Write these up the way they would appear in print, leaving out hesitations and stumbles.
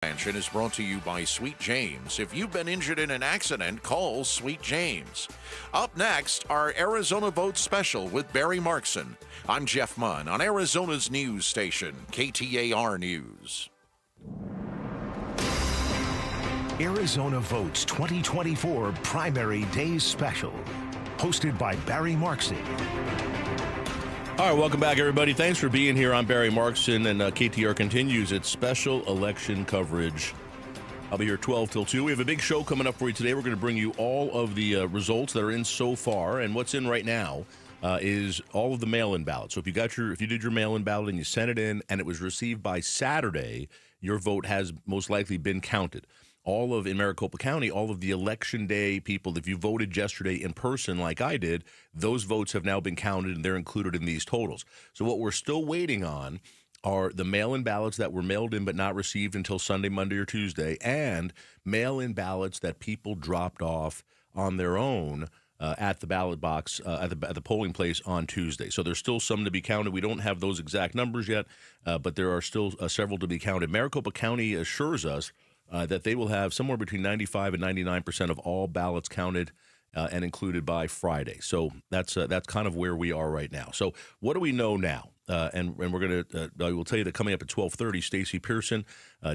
Expansion is brought to you by Sweet James. If you've been injured in an accident, call Sweet James. Up next, our Arizona Vote Special with Barry Markson. I'm Jeff Munn on Arizona's news station, KTAR News. Arizona Votes 2024 Primary Days Special, hosted by Barry Markson. All right, welcome back, everybody. Thanks for being here. I'm Barry Markson, and KTR continues its special election coverage. I'll be here 12 till 2. We have a big show coming up for you today. We're going to bring you all of the results that are in so far, and what's in right now is all of the mail-in ballots. So if you did your mail-in ballot and you sent it in and it was received by Saturday, your vote has most likely been counted. In Maricopa County, all of the election day people, if you voted yesterday in person like I did, those votes have now been counted and they're included in these totals. So what we're still waiting on are the mail-in ballots that were mailed in but not received until Sunday, Monday, or Tuesday, and mail-in ballots that people dropped off on their own at the ballot box, at the polling place on Tuesday. So there's still some to be counted. We don't have those exact numbers yet, but there are still several to be counted. Maricopa County assures us that they will have somewhere between 95 and 99% of all ballots counted and included by Friday. So that's kind of where we are right now. So what do we know now? And we're going to I will tell you that coming up at 12:30, Stacey Pearson,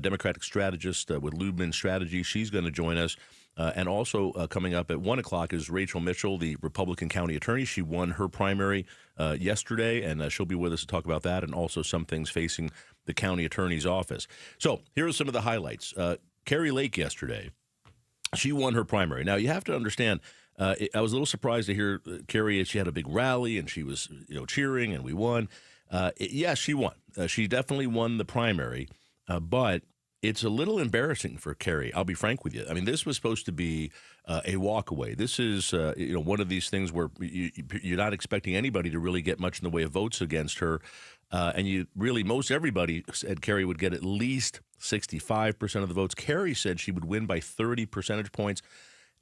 Democratic strategist with Lubman Strategy, she's going to join us. And also coming up at 1 o'clock is Rachel Mitchell, the Republican county attorney. She won her primary yesterday, and she'll be with us to talk about that and also some things facing the county attorney's office. So here are some of the highlights. Kari Lake yesterday, she won her primary. Now, you have to understand, I was a little surprised to hear Kari. She had a big rally, and she was cheering, and we won. Yes, she won. She definitely won the primary, but it's a little embarrassing for Kari. I'll be frank with you. I mean, this was supposed to be a walkaway. This is one of these things where you're not expecting anybody to really get much in the way of votes against her. And most everybody said Kari would get at least 65% of the votes. Kari said she would win by 30 percentage points.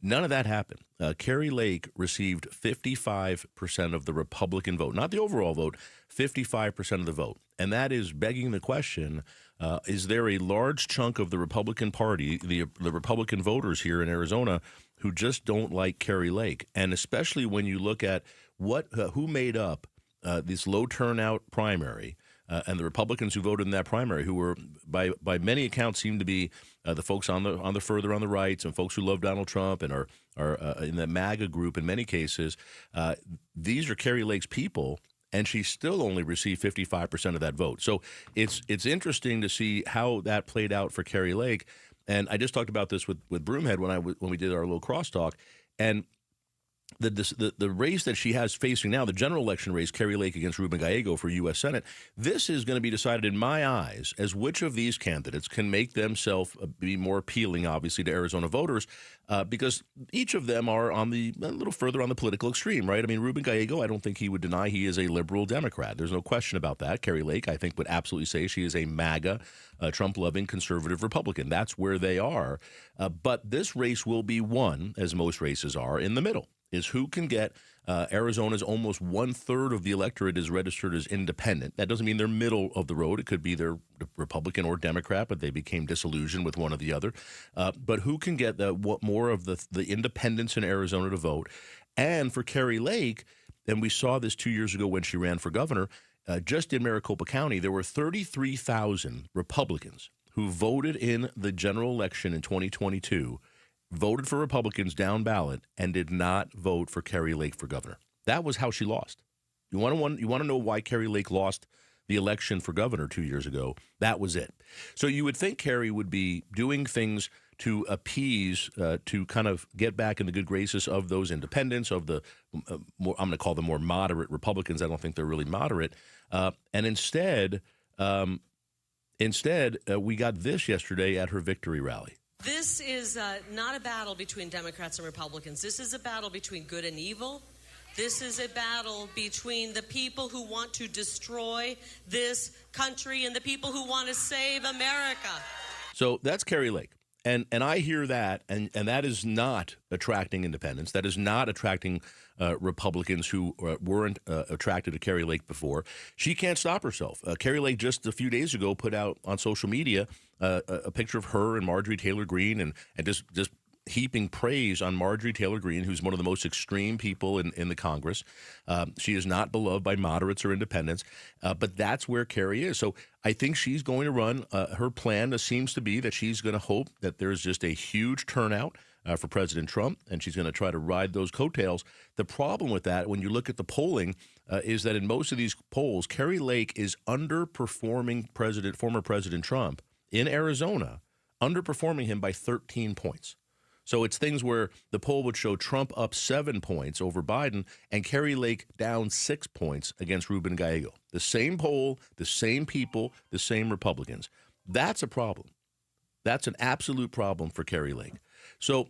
None of that happened. Kari Lake received 55% of the Republican vote, not the overall vote, 55% of the vote. And that is begging the question, is there a large chunk of the Republican Party, the Republican voters here in Arizona, who just don't like Kari Lake? And especially when you look at who made up this low turnout primary, and the Republicans who voted in that primary, who were by many accounts seem to be the folks on the further on the right, some folks who love Donald Trump and are in the MAGA group in many cases. These are Kari Lake's people, and she still only received 55% of that vote. So it's interesting to see how that played out for Kari Lake. And I just talked about this with Broomhead when we did our little crosstalk, and the race that she has facing now, the general election race, Kari Lake against Ruben Gallego for U.S. Senate, this is going to be decided in my eyes as which of these candidates can make themselves be more appealing, obviously, to Arizona voters, because each of them are a little further on the political extreme, right? I mean, Ruben Gallego, I don't think he would deny he is a liberal Democrat. There's no question about that. Kari Lake, I think, would absolutely say she is a MAGA, Trump-loving conservative Republican. That's where they are. But this race will be won, as most races are, in the middle. Is who can get Arizona's almost 1/3 of the electorate is registered as independent. That doesn't mean they're middle of the road. It could be they're Republican or Democrat, but they became disillusioned with one or the other. But who can get more of the independents in Arizona to vote? And for Kari Lake, and we saw this 2 years ago when she ran for governor, just in Maricopa County, there were 33,000 Republicans who voted in the general election in 2022, voted for Republicans down ballot, and did not vote for Kari Lake for governor. That was how she lost. You want to know why Kari Lake lost the election for governor 2 years ago? That was it. So you would think Kari would be doing things to appease, to kind of get back in the good graces of those independents, of the I'm going to call them more moderate Republicans. I don't think they're really moderate. And instead, we got this yesterday at her victory rally. This is not a battle between Democrats and Republicans. This is a battle between good and evil. This is a battle between the people who want to destroy this country and the people who want to save America. So that's Kari Lake. And I hear that, and that is not attracting independents. That is not attracting Republicans who weren't attracted to Kari Lake before. She can't stop herself. Kari Lake just a few days ago put out on social media a picture of her and Marjorie Taylor Greene, and just heaping praise on Marjorie Taylor Greene, who's one of the most extreme people in the Congress. She is not beloved by moderates or independents, but that's where Kari is. So I think she's going to run. Her plan seems to be that she's going to hope that there's just a huge turnout for President Trump, and she's going to try to ride those coattails. The problem with that, when you look at the polling, is that in most of these polls, Kari Lake is underperforming former President Trump in Arizona, underperforming him by 13 points. So it's things where the poll would show Trump up 7 points over Biden and Kari Lake down 6 points against Ruben Gallego. The same poll, the same people, the same Republicans. That's a problem. That's an absolute problem for Kari Lake. So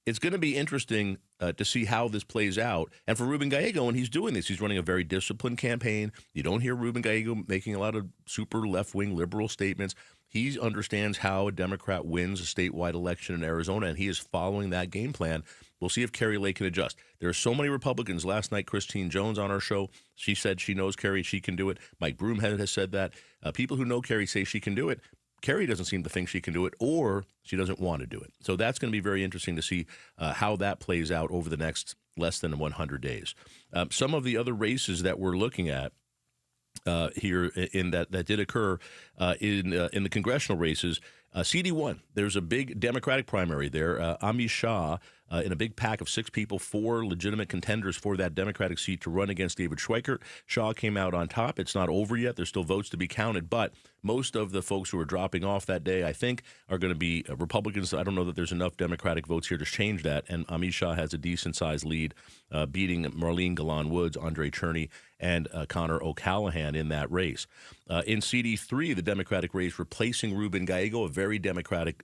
it's going to be interesting to see how this plays out. And for Ruben Gallego, when he's doing this, he's running a very disciplined campaign. You don't hear Ruben Gallego making a lot of super left-wing liberal statements. He understands how a Democrat wins a statewide election in Arizona, and he is following that game plan. We'll see if Kari Lake can adjust. There are so many Republicans. Last night, Christine Jones on our show, she said she knows Kari, she can do it. Mike Broomhead has said that. People who know Kari say she can do it. Kari doesn't seem to think she can do it, or she doesn't want to do it. So that's going to be very interesting to see how that plays out over the next less than 100 days. Some of the other races that we're looking at here in that did occur in the congressional races. CD1, there's a big Democratic primary there. Amish Shah, in a big pack of 6 people, 4 legitimate contenders for that Democratic seat to run against David Schweikert. Shah came out on top. It's not over yet. There's still votes to be counted, but most of the folks who are dropping off that day, I think, are going to be Republicans. I don't know that there's enough Democratic votes here to change that, and Amish Shah has a decent-sized lead, beating Marlene Galan-Woods, Andre Cherney, and Connor O'Callaghan in that race. In CD3, the Democratic race replacing Ruben Gallego, a very Democratic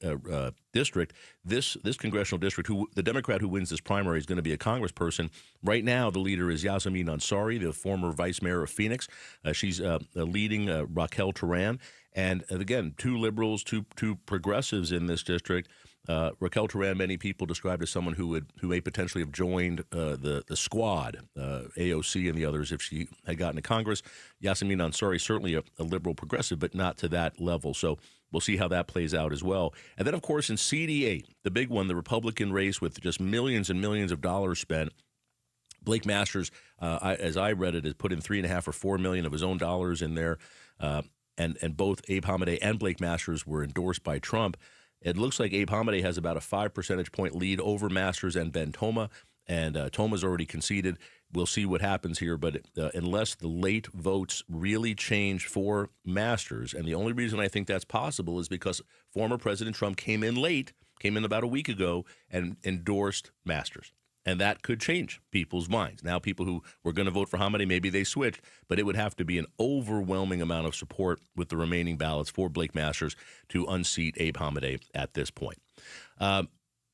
district. This congressional district, the Democrat who wins this primary is going to be a congressperson. Right now, the leader is Yasamin Ansari, the former vice mayor of Phoenix. She's leading Raquel Turan. And again, 2 liberals, two progressives in this district. Raquel Turan, many people described as someone who may potentially have joined the squad, AOC and the others, if she had gotten to Congress. Yasamin Ansari, certainly a liberal progressive, but not to that level. So we'll see how that plays out as well. And then, of course, in CD8, the big one, the Republican race with just millions and millions of dollars spent, Blake Masters, as I read it, has put in $3.5 or $4 million of his own dollars in there. And both Abe Hamadeh and Blake Masters were endorsed by Trump. It looks like Abe Hamadeh has about a 5 percentage point lead over Masters and Ben Toma, and Toma's already conceded. We'll see what happens here, but unless the late votes really change for Masters, and the only reason I think that's possible is because former President Trump came in late, came in about a week ago, and endorsed Masters. And that could change people's minds. Now, people who were going to vote for Hamadeh, maybe they switched, but it would have to be an overwhelming amount of support with the remaining ballots for Blake Masters to unseat Abe Hamadeh at this point.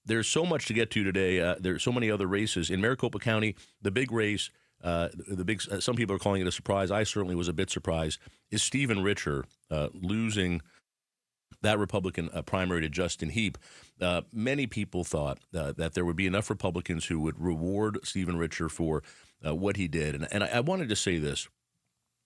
There's so much to get to today. There's so many other races. In Maricopa County, the big race, some people are calling it a surprise. I certainly was a bit surprised, is Stephen Richer losing that Republican primary to Justin Heap. Many people thought that there would be enough Republicans who would reward Stephen Richer for what he did. And I wanted to say this,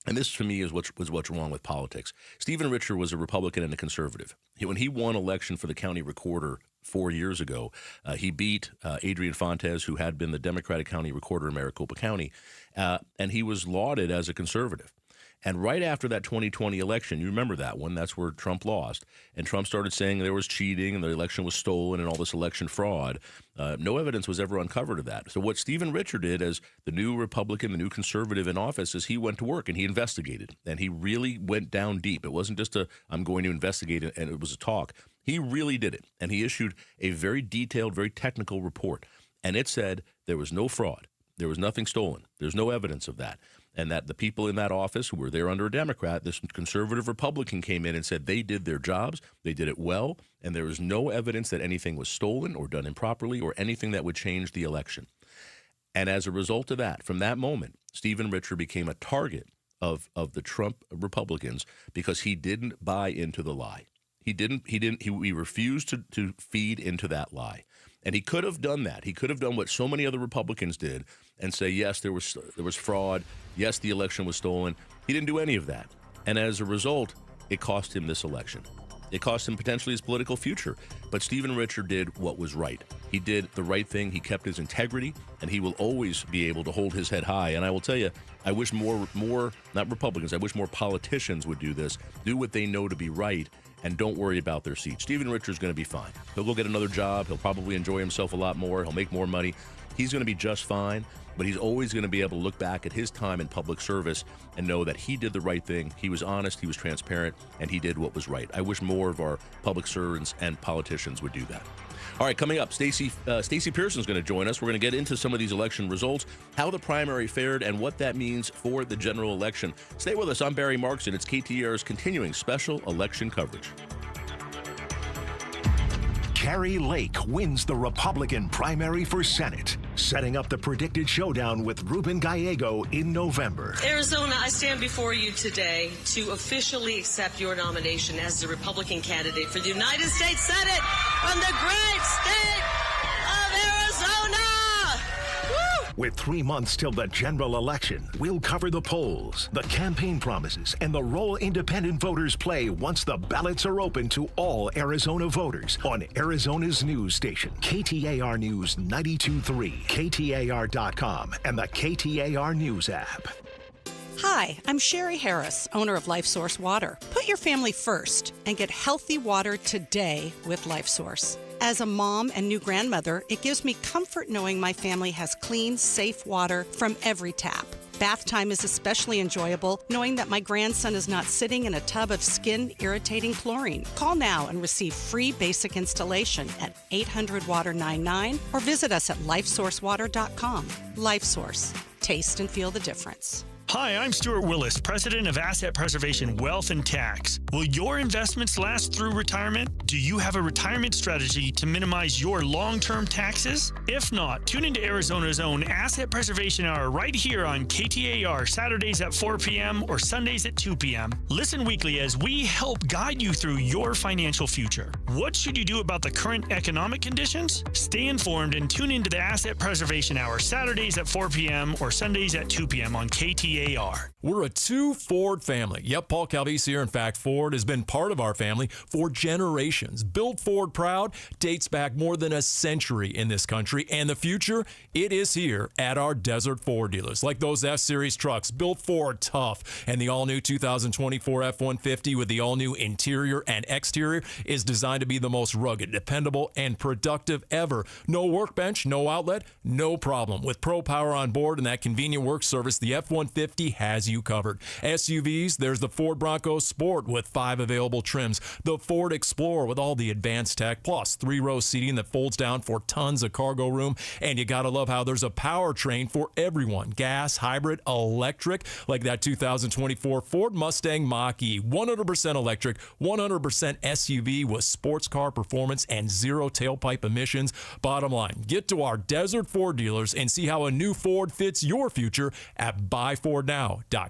and this to me is what's wrong with politics. Stephen Richer was a Republican and a conservative. When he won election for the county recorder 4 years ago, he beat Adrian Fontes, who had been the Democratic county recorder in Maricopa County, and he was lauded as a conservative. And right after that 2020 election, you remember that one, that's where Trump lost. And Trump started saying there was cheating and the election was stolen and all this election fraud. No evidence was ever uncovered of that. So what Stephen Richer did as the new Republican, the new conservative in office, is he went to work and he investigated. And he really went down deep. It wasn't just I'm going to investigate and it was a talk. He really did it. And he issued a very detailed, very technical report. And it said there was no fraud. There was nothing stolen. There's no evidence of that. And that the people in that office who were there under a Democrat, this conservative Republican came in and said they did their jobs, they did it well, and there was no evidence that anything was stolen or done improperly or anything that would change the election. And as a result of that, from that moment, Stephen Richer became a target of the Trump Republicans because he didn't buy into the lie. He refused to feed into that lie. And he could have done that. He could have done what so many other Republicans did and say, yes, there was fraud. Yes, the election was stolen. He didn't do any of that. And as a result, it cost him this election. It cost him potentially his political future. But Stephen Richer did what was right. He did the right thing. He kept his integrity, and he will always be able to hold his head high. And I will tell you, I wish more, not Republicans, I wish more politicians would do this, do what they know to be right, and don't worry about their seat. Stephen Richer's going to be fine. He'll go get another job. He'll probably enjoy himself a lot more. He'll make more money. He's going to be just fine, but he's always going to be able to look back at his time in public service and know that he did the right thing. He was honest, he was transparent, and he did what was right. I wish more of our public servants and politicians would do that. All right, coming up, Stacey Pearson's going to join us. We're going to get into some of these election results, how the primary fared, and what that means for the general election. Stay with us. I'm Barry Marks, and it's KTAR's continuing special election coverage. Kari Lake wins the Republican primary for Senate, setting up the predicted showdown with Ruben Gallego in November. Arizona, I stand before you today to officially accept your nomination as the Republican candidate for the United States Senate from the great state of Arizona. Woo! With 3 months till the general election, we'll cover the polls, the campaign promises, and the role independent voters play once the ballots are open to all Arizona voters on Arizona's news station, KTAR News 92.3, KTAR.com, and the KTAR News app. Hi, I'm Sherry Harris, owner of LifeSource Water. Put your family first and get healthy water today with LifeSource. As a mom and new grandmother, it gives me comfort knowing my family has clean, safe water from every tap. Bath time is especially enjoyable knowing that my grandson is not sitting in a tub of skin-irritating chlorine. Call now and receive free basic installation at 800-WATER-99 or visit us at lifesourcewater.com. LifeSource. Taste and feel the difference. Hi, I'm Stuart Willis, President of Asset Preservation Wealth and Tax. Will your investments last through retirement? Do you have a retirement strategy to minimize your long-term taxes? If not, tune into Arizona's own Asset Preservation Hour right here on KTAR, Saturdays at 4 p.m. or Sundays at 2 p.m. Listen weekly as we help guide you through your financial future. What should you do about the current economic conditions? Stay informed and tune into the Asset Preservation Hour, Saturdays at 4 p.m. or Sundays at 2 p.m. on KTAR. We're a two Ford family. Yep, Paul Calvisi here. In fact, Ford has been part of our family for generations. Built Ford proud dates back more than a century in this country, and the future, it is here at our Desert Ford dealers. Like those F-Series trucks, built Ford tough, and the all-new 2024 F-150 with the all-new interior and exterior is designed to be the most rugged, dependable, and productive ever. No workbench, no outlet, no problem. With Pro Power on board and that convenient work service, the F-150 has you covered. SUVs, there's the Ford Bronco Sport with 5 available trims, the Ford Explorer with all the advanced tech, plus 3-row seating that folds down for tons of cargo room, and you gotta love how there's a powertrain for everyone. Gas, hybrid, electric, like that 2024 Ford Mustang Mach-E, 100% electric, 100% SUV with sports car performance and zero tailpipe emissions. Bottom line, get to our Desert Ford dealers and see how a new Ford fits your future at buyfordnow.com.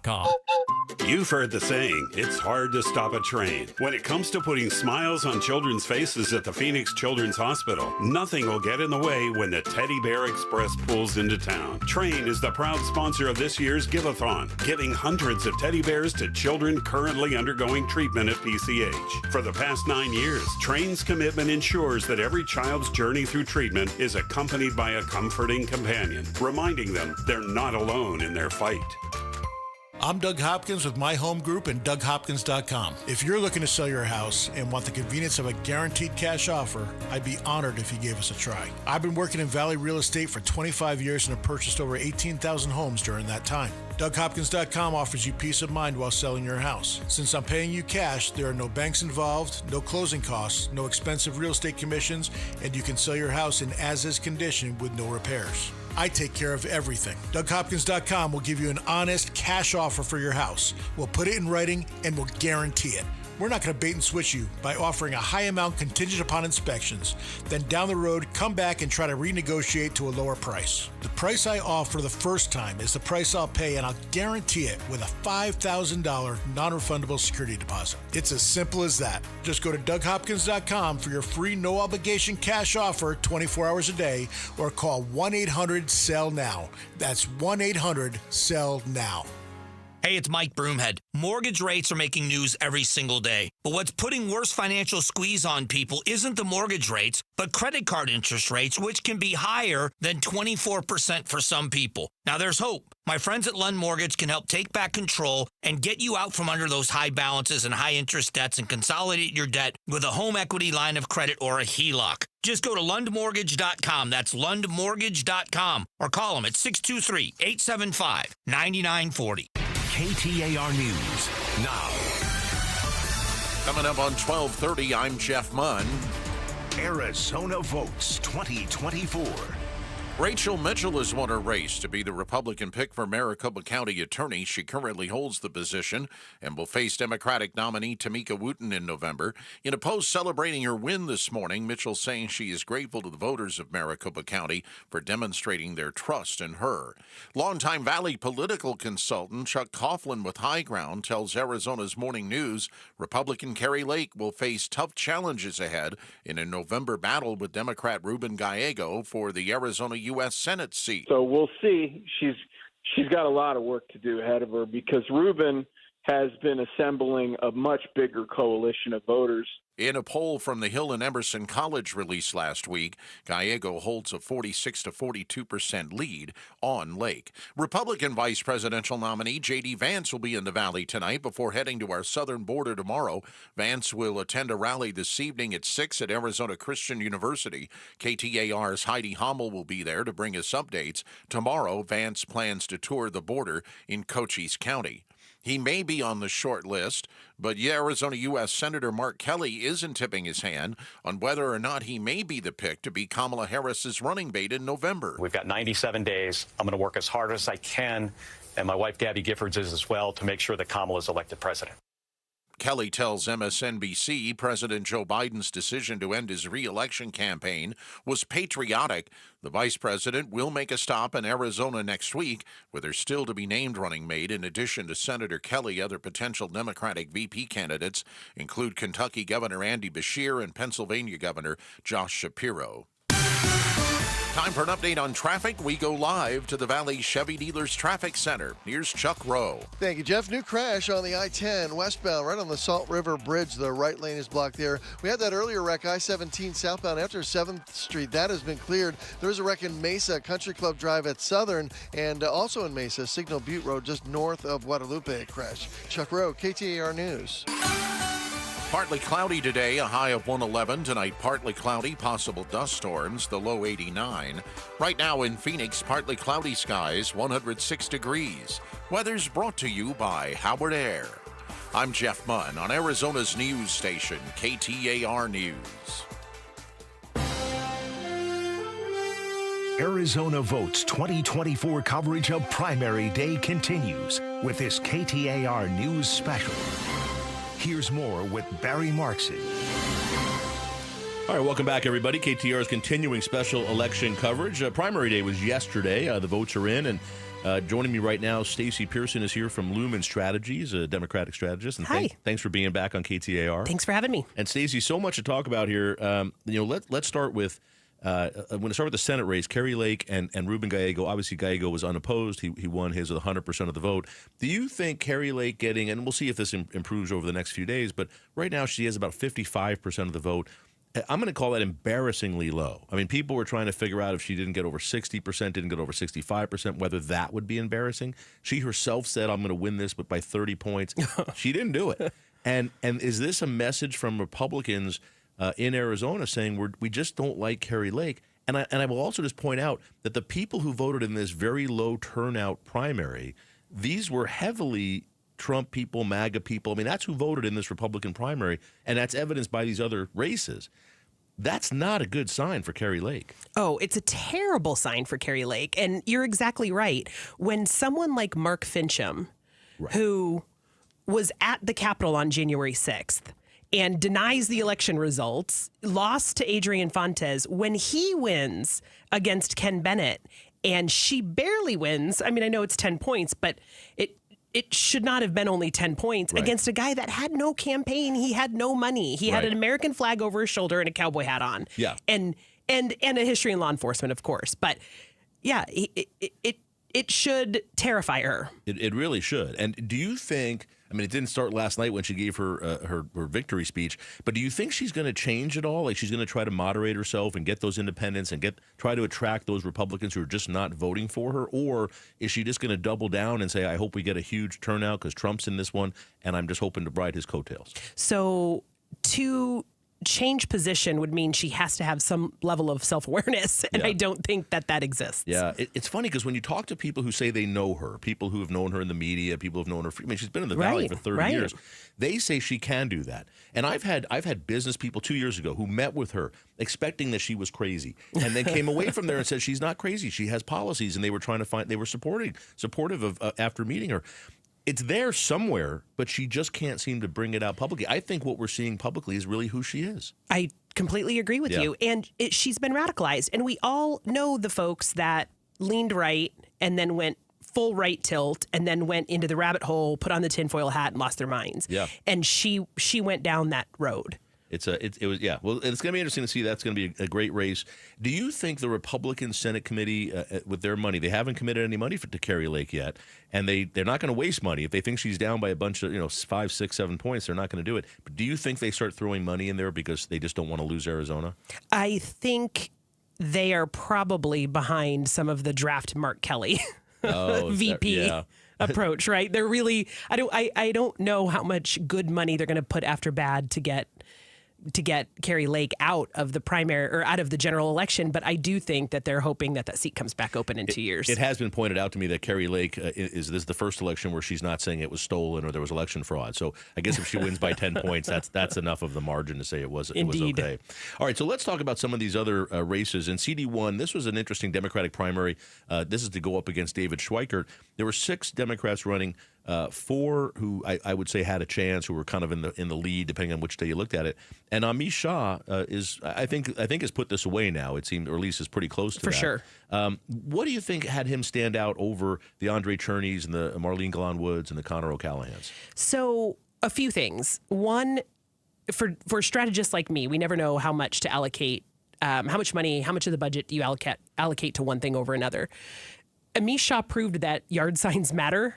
You've heard the saying, it's hard to stop a train. When it comes to putting smiles on children's faces at the Phoenix Children's Hospital, nothing will get in the way when the Teddy Bear Express pulls into town. Train is the proud sponsor of this year's Give-a-thon, giving hundreds of teddy bears to children currently undergoing treatment at PCH. For the past 9 years, Train's commitment ensures that every child's journey through treatment is accompanied by a comforting companion, reminding them they're not alone in their fight. I'm Doug Hopkins with My Home Group and DougHopkins.com. If you're looking to sell your house and want the convenience of a guaranteed cash offer, I'd be honored if you gave us a try. I've been working in Valley Real Estate for 25 years and have purchased over 18,000 homes during that time. DougHopkins.com offers you peace of mind while selling your house. Since I'm paying you cash, there are no banks involved, no closing costs, no expensive real estate commissions, and you can sell your house in as-is condition with no repairs. I take care of everything. DougHopkins.com will give you an honest cash offer for your house. We'll put it in writing and we'll guarantee it. We're not going to bait and switch you by offering a high amount contingent upon inspections. Then down the road, come back and try to renegotiate to a lower price. The price I offer the first time is the price I'll pay, and I'll guarantee it with a $5,000 non-refundable security deposit. It's as simple as that. Just go to DougHopkins.com for your free no-obligation cash offer 24 hours a day, or call 1-800-SELL-NOW. That's 1-800-SELL-NOW. Hey, it's Mike Broomhead. Mortgage rates are making news every single day. But what's putting worse financial squeeze on people isn't the mortgage rates, but credit card interest rates, which can be higher than 24% for some people. Now, there's hope. My friends at Lund Mortgage can help take back control and get you out from under those high balances and high interest debts and consolidate your debt with a home equity line of credit or a HELOC. Just go to lundmortgage.com. That's lundmortgage.com. Or call them at 623-875-9940. KTAR News now. Coming up on 12:30, I'm Jeff Munn. Arizona Votes 2024. Rachel Mitchell has won a race to be the Republican pick for Maricopa County Attorney. She currently holds the position and will face Democratic nominee Tamika Wooten in November. In a post celebrating her win this morning, Mitchell saying she is grateful to the voters of Maricopa County for demonstrating their trust in her. Longtime Valley political consultant Chuck Coughlin with High Ground tells Arizona's Morning News Republican Kari Lake will face tough challenges ahead in a November battle with Democrat Ruben Gallego for the Arizona U.S. Senate seat. So we'll see. She's got a lot of work to do ahead of her because Ruben has been assembling a much bigger coalition of voters. In a poll from the Hill and Emerson College released last week, Gallego holds a 46 to 42% lead on Lake. Republican vice presidential nominee J.D. Vance will be in the Valley tonight before heading to our southern border tomorrow. Vance will attend a rally this evening at 6 at Arizona Christian University. KTAR's Heidi Hommel will be there to bring us updates. Tomorrow, Vance plans to tour the border in Cochise County. He may be on the short list, but Arizona U.S. Senator Mark Kelly isn't tipping his hand on whether or not he may be the pick to be Kamala Harris's running mate in November. We've got 97 days. I'm going to work as hard as I can, and my wife Gabby Giffords is as well, to make sure that Kamala is elected president. Kelly tells MSNBC President Joe Biden's decision to end his re-election campaign was patriotic. The vice president will make a stop in Arizona next week, with her still to be named running mate. In addition to Senator Kelly, other potential Democratic VP candidates include Kentucky Governor Andy Beshear and Pennsylvania Governor Josh Shapiro. Time for an update on traffic. We go live to the Valley Chevy Dealers Traffic Center. Here's Chuck Rowe. Thank you, Jeff. New crash on the I-10 westbound right on the Salt River Bridge. The right lane is blocked there. We had that earlier wreck, I-17 southbound after 7th Street. That has been cleared. There was a wreck in Mesa, Country Club Drive at Southern, and also in Mesa, Signal Butte Road just north of Guadalupe crash. Chuck Rowe, KTAR News. Partly cloudy today, a high of 111. Tonight, partly cloudy, possible dust storms, the low 89. Right now in Phoenix, partly cloudy skies, 106 degrees. Weather's brought to you by Howard Air. I'm Jeff Munn on Arizona's news station, KTAR News. Arizona Votes 2024 coverage of Primary Day continues with this KTAR News special. Here's more with Barry Markson. All right, welcome back, everybody. KTAR's continuing special election coverage. Primary day was yesterday. The votes are in, and joining me right now, Stacey Pearson is here from Lumen Strategies, a Democratic strategist. And Hi. Thanks for being back on KTAR. Thanks for having me. And Stacey, so much to talk about here. Let's start with. I'm going to start with the Senate race. Kari Lake and Ruben Gallego. Obviously, Gallego was unopposed. He won his with 100% of the vote. Do you think Kari Lake getting, and we'll see if this improves over the next few days, but right now she has about 55% of the vote. I'm going to call that embarrassingly low. I mean, people were trying to figure out if she didn't get over 60%, didn't get over 65%, whether that would be embarrassing. She herself said, I'm going to win this, but by 30 points. She didn't do it. And is this a message from Republicans in Arizona saying we just don't like Kari Lake? And I will also just point out that the people who voted in this very low turnout primary, these were heavily Trump people, MAGA people. I mean, that's who voted in this Republican primary, and that's evidenced by these other races. That's not a good sign for Kari Lake. Oh, it's a terrible sign for Kari Lake. And you're exactly right. When someone like Mark Fincham, who was at the Capitol on January 6th and denies the election results, lost to Adrian Fontes when he wins against Ken Bennett, and she barely wins. I mean, I know it's 10 points, but it should not have been only 10 points against a guy that had no campaign. He had no money. He had an American flag over his shoulder and a cowboy hat on. Yeah. And a history in law enforcement, of course. But yeah, it should terrify her. It really should. And do you think, I mean, it didn't start last night when she gave her victory speech, but do you think she's going to change at all? Like she's going to try to moderate herself and get those independents and try to attract those Republicans who are just not voting for her? Or is she just going to double down and say, I hope we get a huge turnout because Trump's in this one and I'm just hoping to ride his coattails? So to change position would mean she has to have some level of self-awareness, and I don't think that exists. Yeah, it's funny because when you talk to people who say they know her, people who have known her in the media, people who have known her, I mean, she's been in the Valley for 30 years, they say she can do that. And I've had business people 2 years ago who met with her expecting that she was crazy, and then came away from there and said she's not crazy, she has policies, and they were trying to find, they were supportive of after meeting her. It's there somewhere, but she just can't seem to bring it out publicly. I think what we're seeing publicly is really who she is. I completely agree with you. And she's been radicalized. And we all know the folks that leaned right and then went full right tilt and then went into the rabbit hole, put on the tinfoil hat and lost their minds. Yeah. And she went down that road. Well, it's going to be interesting to see. That's going to be a great race. Do you think the Republican Senate committee, with their money, they haven't committed any money to Kari Lake yet, and they're not going to waste money. If they think she's down by a bunch of 5, 6, 7 points, they're not going to do it. But do you think they start throwing money in there because they just don't want to lose Arizona? I think they are probably behind some of the draft Mark Kelly VP. Approach, right? They're really, I don't know how much good money they're going to put after bad to get Kari Lake out of the primary or out of the general election, but I do think that they're hoping that seat comes back open in 2 years. It has been pointed out to me that Kari Lake is the first election where she's not saying it was stolen or there was election fraud. So I guess if she wins by 10 points, that's enough of the margin to say it was okay. All right, so let's talk about some of these other races. In CD1, this was an interesting Democratic primary. This is to go up against David Schweikert. There were 6 Democrats running. 4 who I would say had a chance, who were kind of in the lead, depending on which day you looked at it. And Amish Shah is I think has put this away now. It seemed, or at least is pretty close to that. For sure. What do you think had him stand out over the Andre Cherneys and the Marlene Gallon Woods and the Connor O'Callahans? So a few things. One, for strategists like me, we never know how much to allocate, how much money, how much of the budget do you allocate to one thing over another. Amish Shah proved that yard signs matter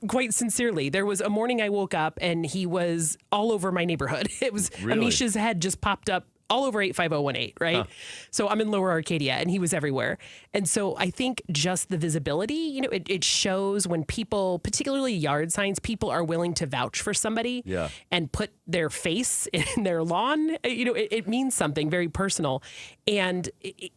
quite sincerely. There was a morning I woke up and he was all over my neighborhood. It was Amish's head just popped up all over 85018, right? Huh. So I'm in Lower Arcadia and he was everywhere. And so I think just the visibility, it shows when people, particularly yard signs, people are willing to vouch for somebody and put their face in their lawn. It means something very personal. And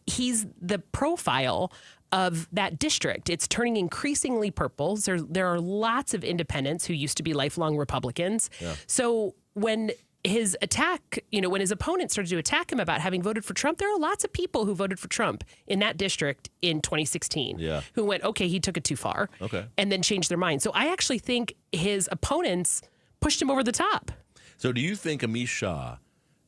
he's the profile of that district. It's turning increasingly purple. There are lots of independents who used to be lifelong Republicans. Yeah. So when his attack, when his opponents started to attack him about having voted for Trump, there are lots of people who voted for Trump in that district in 2016 who went, okay, he took it too far, and then changed their mind. So I actually think his opponents pushed him over the top. So do you think Amish Shah,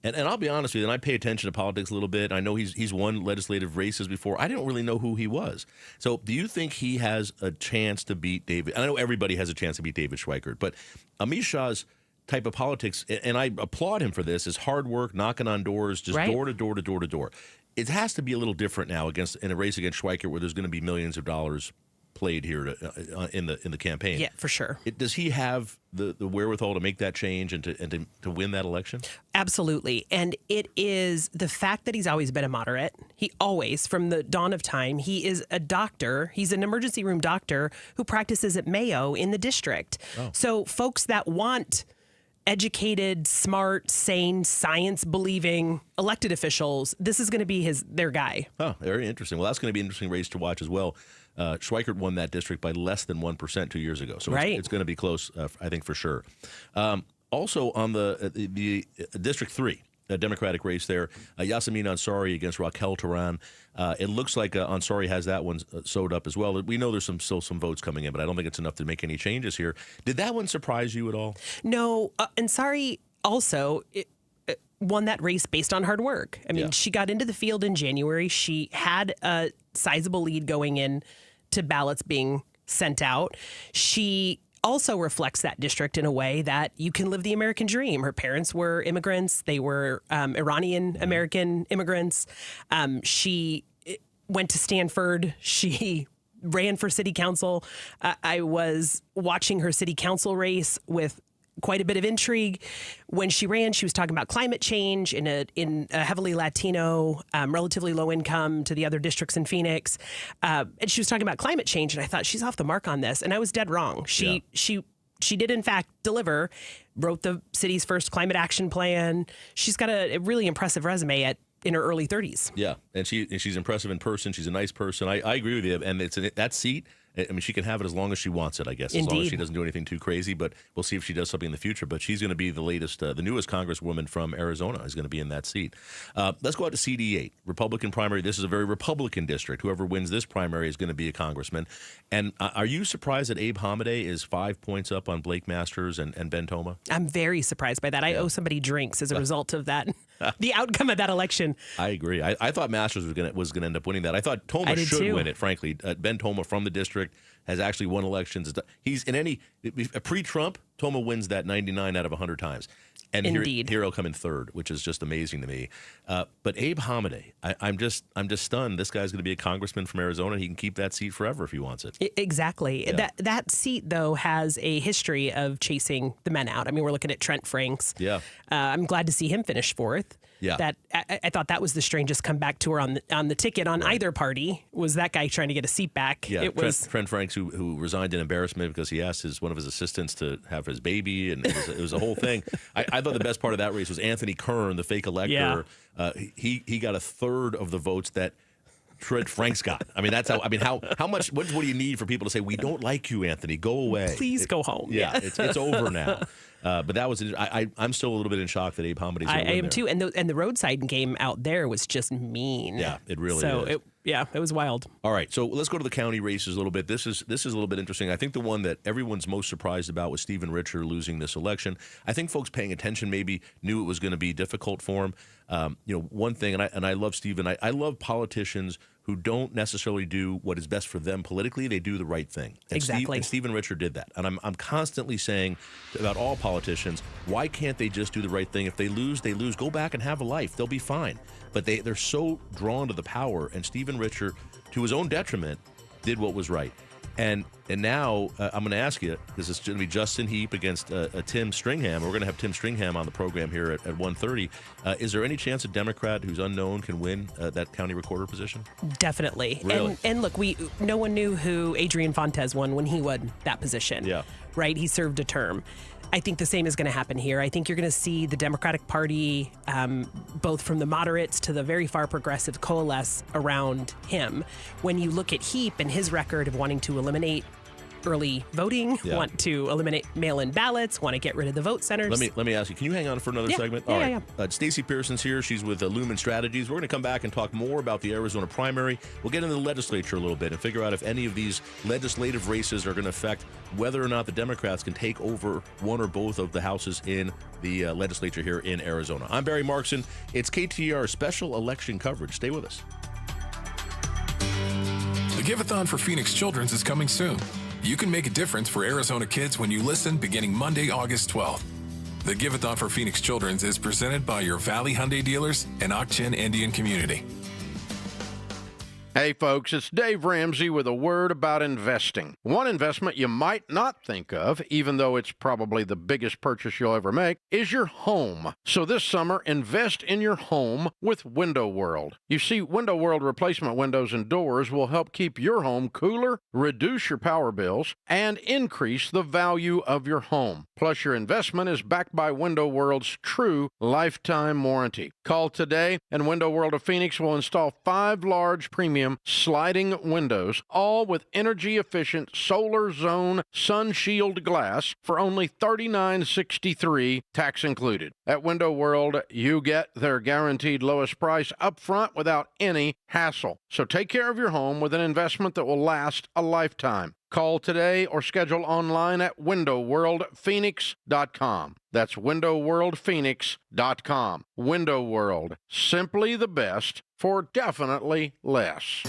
and I'll be honest with you, and I pay attention to politics a little bit. I know he's won legislative races before. I didn't really know who he was. So do you think he has a chance to beat David? I know everybody has a chance to beat David Schweikert, but Amish Shah's type of politics, and I applaud him for this, is hard work, knocking on doors, just door to door to door to door. It has to be a little different now in a race against Schweikert where there's going to be millions of dollars played here in the campaign. Yeah, for sure. Does he have the wherewithal to make that change and to win that election? Absolutely. And it is the fact that he's always been a moderate. He always, from the dawn of time, he is a doctor. He's an emergency room doctor who practices at Mayo in the district. Oh. So folks that want educated, smart, sane, science-believing elected officials, this is going to be their guy. Oh, very interesting. Well, that's going to be an interesting race to watch as well. Schweikert won that district by less than 1% 2 years ago. So it's going to be close, I think, for sure. Also on the District 3, Democratic race there. Yasemin Ansari against Raquel Turan. It looks like Ansari has that one sewed up as well. We know there's still some votes coming in, but I don't think it's enough to make any changes here. Did that one surprise you at all? No. Ansari also won that race based on hard work. I mean, she got into the field in January. She had a sizable lead going in to ballots being sent out. She also reflects that district in a way that you can live the American dream. Her parents were immigrants. They were Iranian-American immigrants. She went to Stanford. She ran for city council. I was watching her city council race with quite a bit of intrigue. When she ran, she was talking about climate change in a heavily Latino, relatively low income to the other districts in Phoenix. And she was talking about climate change, and I thought, she's off the mark on this. And I was dead wrong. She did, in fact, deliver, wrote the city's first climate action plan. She's got a really impressive resume in her early 30s. Yeah, and she's impressive in person. She's a nice person. I agree with you. And that seat, I mean, she can have it as long as she wants it, I guess, as long as she doesn't do anything too crazy. But we'll see if she does something in the future. But she's going to be the newest congresswoman from Arizona is going to be in that seat. Let's go out to CD8, Republican primary. This is a very Republican district. Whoever wins this primary is going to be a congressman. And are you surprised that Abe Hamadeh is 5 points up on Blake Masters and Ben Toma? I'm very surprised by that. I owe somebody drinks as a result of that, the outcome of that election. I agree. I thought Masters was going to end up winning that. I thought Toma should win it, frankly. Ben Toma from the district has actually won elections. He's pre-Trump, Toma wins that 99 out of 100 times. And here he'll come in third, which is just amazing to me. But Abe Hamadeh, I'm just stunned. This guy's going to be a congressman from Arizona. He can keep that seat forever if he wants it. Exactly. Yeah. That seat, though, has a history of chasing the men out. I mean, we're looking at Trent Franks. Yeah. I'm glad to see him finish fourth. Yeah. I thought that was the strangest comeback tour on the ticket on either party, was that guy trying to get a seat back. Yeah, Trent Franks, who resigned in embarrassment because he asked one of his assistants to have his baby, and it was a whole thing. I thought the best part of that race was Anthony Kern, the fake elector. Yeah. He got a third of the votes that Trent Franks got. I mean, that's how. I mean, how much? What do you need for people to say, we don't like you, Anthony? Go away. Please go home. Yeah, it's over now. But that was. I'm still a little bit in shock that Abe Hamadeh. I am too. And the roadside game out there was just mean. Yeah, it really is. It was wild. All right, so let's go to the county races a little bit. This is a little bit interesting. I think the one that everyone's most surprised about was Stephen Richer losing this election. I think folks paying attention maybe knew it was going to be difficult for him. One thing, and I love Stephen. I love politicians who don't necessarily do what is best for them politically. They do the right thing. And exactly. Stephen Richer did that. And I'm constantly saying about all politicians, why can't they just do the right thing? If they lose, they lose. Go back and have a life. They'll be fine. But they're so drawn to the power. And Stephen Richer, to his own detriment, did what was right. And now I'm going to ask you, because it's going to be Justin Heap against Tim Stringham. We're going to have Tim Stringham on the program here at 1:30. Is there any chance a Democrat who's unknown can win that county recorder position? Definitely. Really? And look, no one knew who Adrian Fontes won when he won that position. Yeah. Right? He served a term. I think the same is going to happen here. I think you're going to see the Democratic Party, both from the moderates to the very far progressive, coalesce around him. When you look at Heap and his record of wanting to eliminate early voting, want to eliminate mail-in ballots, want to get rid of the vote centers. Let me ask you, can you hang on for another segment? Yeah, All right. yeah. Stacey Pearson's here. She's with Lumen Strategies. We're going to come back and talk more about the Arizona primary. We'll get into the legislature a little bit and figure out if any of these legislative races are going to affect whether or not the Democrats can take over one or both of the houses in the legislature here in Arizona. I'm Barry Markson. It's KTAR special election coverage. Stay with us. The Give-a-thon for Phoenix Children's is coming soon. You can make a difference for Arizona kids when you listen beginning Monday, August 12th. The Give-a-thon for Phoenix Children's is presented by your Valley Hyundai dealers and Ak-Chin Indian Community. Hey folks, it's Dave Ramsey with a word about investing. One investment you might not think of, even though it's probably the biggest purchase you'll ever make, is your home. So this summer, invest in your home with Window World. You see, Window World replacement windows and doors will help keep your home cooler, reduce your power bills, and increase the value of your home. Plus, your investment is backed by Window World's true lifetime warranty. Call today, and Window World of Phoenix will install 5 large premium premium sliding windows, all with energy-efficient Solar Zone Sun Shield glass for only $39.63, tax included. At Window World, you get their guaranteed lowest price up front without any hassle. So take care of your home with an investment that will last a lifetime. Call today or schedule online at windowworldphoenix.com. That's windowworldphoenix.com. Window World, simply the best for definitely less.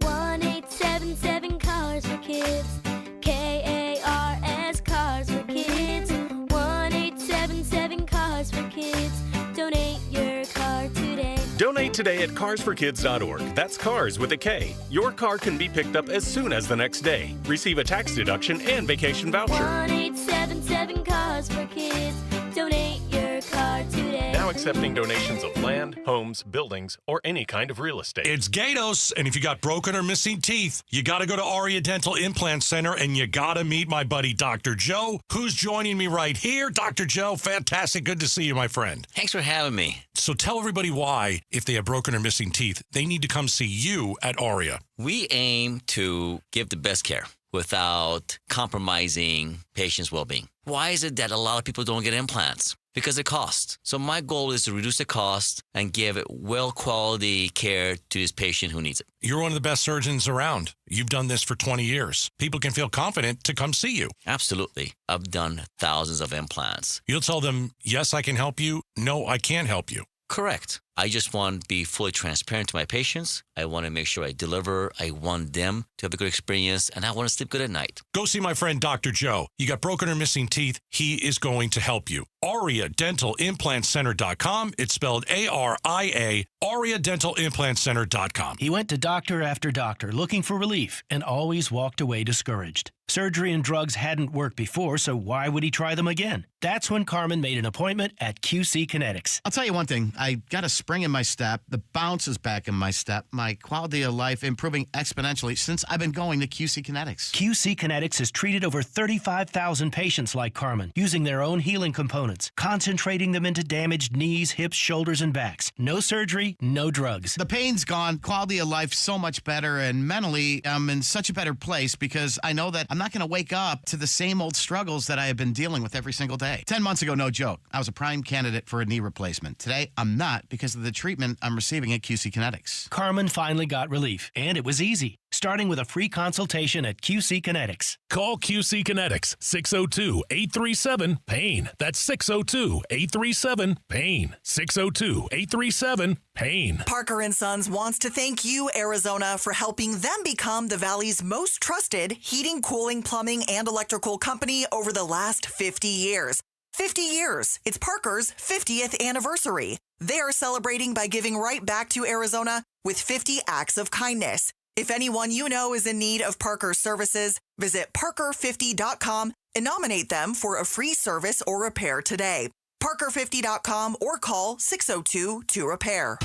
1-877 Cars for Kids. KARS Cars for Kids. 1-877 Cars for Kids. Donate your car today. Donate today at carsforkids.org. That's cars with a K. Your car can be picked up as soon as the next day. Receive a tax deduction and vacation voucher. 1-877 Cars for Kids. Donate your car today. Now accepting donations of land, homes, buildings, or any kind of real estate. It's Gatos, and if you got broken or missing teeth, you got to go to Aria Dental Implant Center, and you got to meet my buddy, Dr. Joe, who's joining me right here. Dr. Joe, fantastic. Good to see you, my friend. Thanks for having me. So tell everybody why, if they have broken or missing teeth, they need to come see you at Aria. We aim to give the best care without compromising patients' well-being. Why is it that a lot of people don't get implants? Because it costs. So my goal is to reduce the cost and give well-quality care to this patient who needs it. You're one of the best surgeons around. You've done this for 20 years. People can feel confident to come see you. Absolutely. I've done thousands of implants. You'll tell them, yes, I can help you. No, I can't help you. Correct. I just want to be fully transparent to my patients. I want to make sure I deliver. I want them to have a good experience, and I want to sleep good at night. Go see my friend Dr. Joe. You got broken or missing teeth, he is going to help you. AriaDentalImplantCenter.com. It's spelled A-R-I-A, AriaDentalImplantCenter.com. He went to doctor after doctor looking for relief and always walked away discouraged. Surgery and drugs hadn't worked before, so why would he try them again? That's when Carmen made an appointment at QC Kinetics. I'll tell you one thing. I got a spring in my step. The bounce is back in my step. My quality of life improving exponentially since I've been going to QC Kinetics. QC Kinetics has treated over 35,000 patients like Carmen, using their own healing components, concentrating them into damaged knees, hips, shoulders, and backs. No surgery, no drugs. The pain's gone. Quality of life so much better, and mentally, I'm in such a better place because I know that I'm not going to wake up to the same old struggles that I have been dealing with every single day. 10 months ago, no joke, I was a prime candidate for a knee replacement. Today, I'm not because of the treatment I'm receiving at QC Kinetics. Carmen finally got relief, and it was easy, starting with a free consultation at QC Kinetics. Call QC Kinetics, 602-837-PAIN. That's 602-837-PAIN. 602-837-PAIN. Parker & Sons wants to thank you, Arizona, for helping them become the Valley's most trusted heating, cooling, plumbing, and electrical company over the last 50 years. 50 years. It's Parker's 50th anniversary. They are celebrating by giving right back to Arizona with 50 acts of kindness. If anyone you know is in need of Parker services, visit Parker50.com and nominate them for a free service or repair today. Parker50.com or call 602-2REPAIR.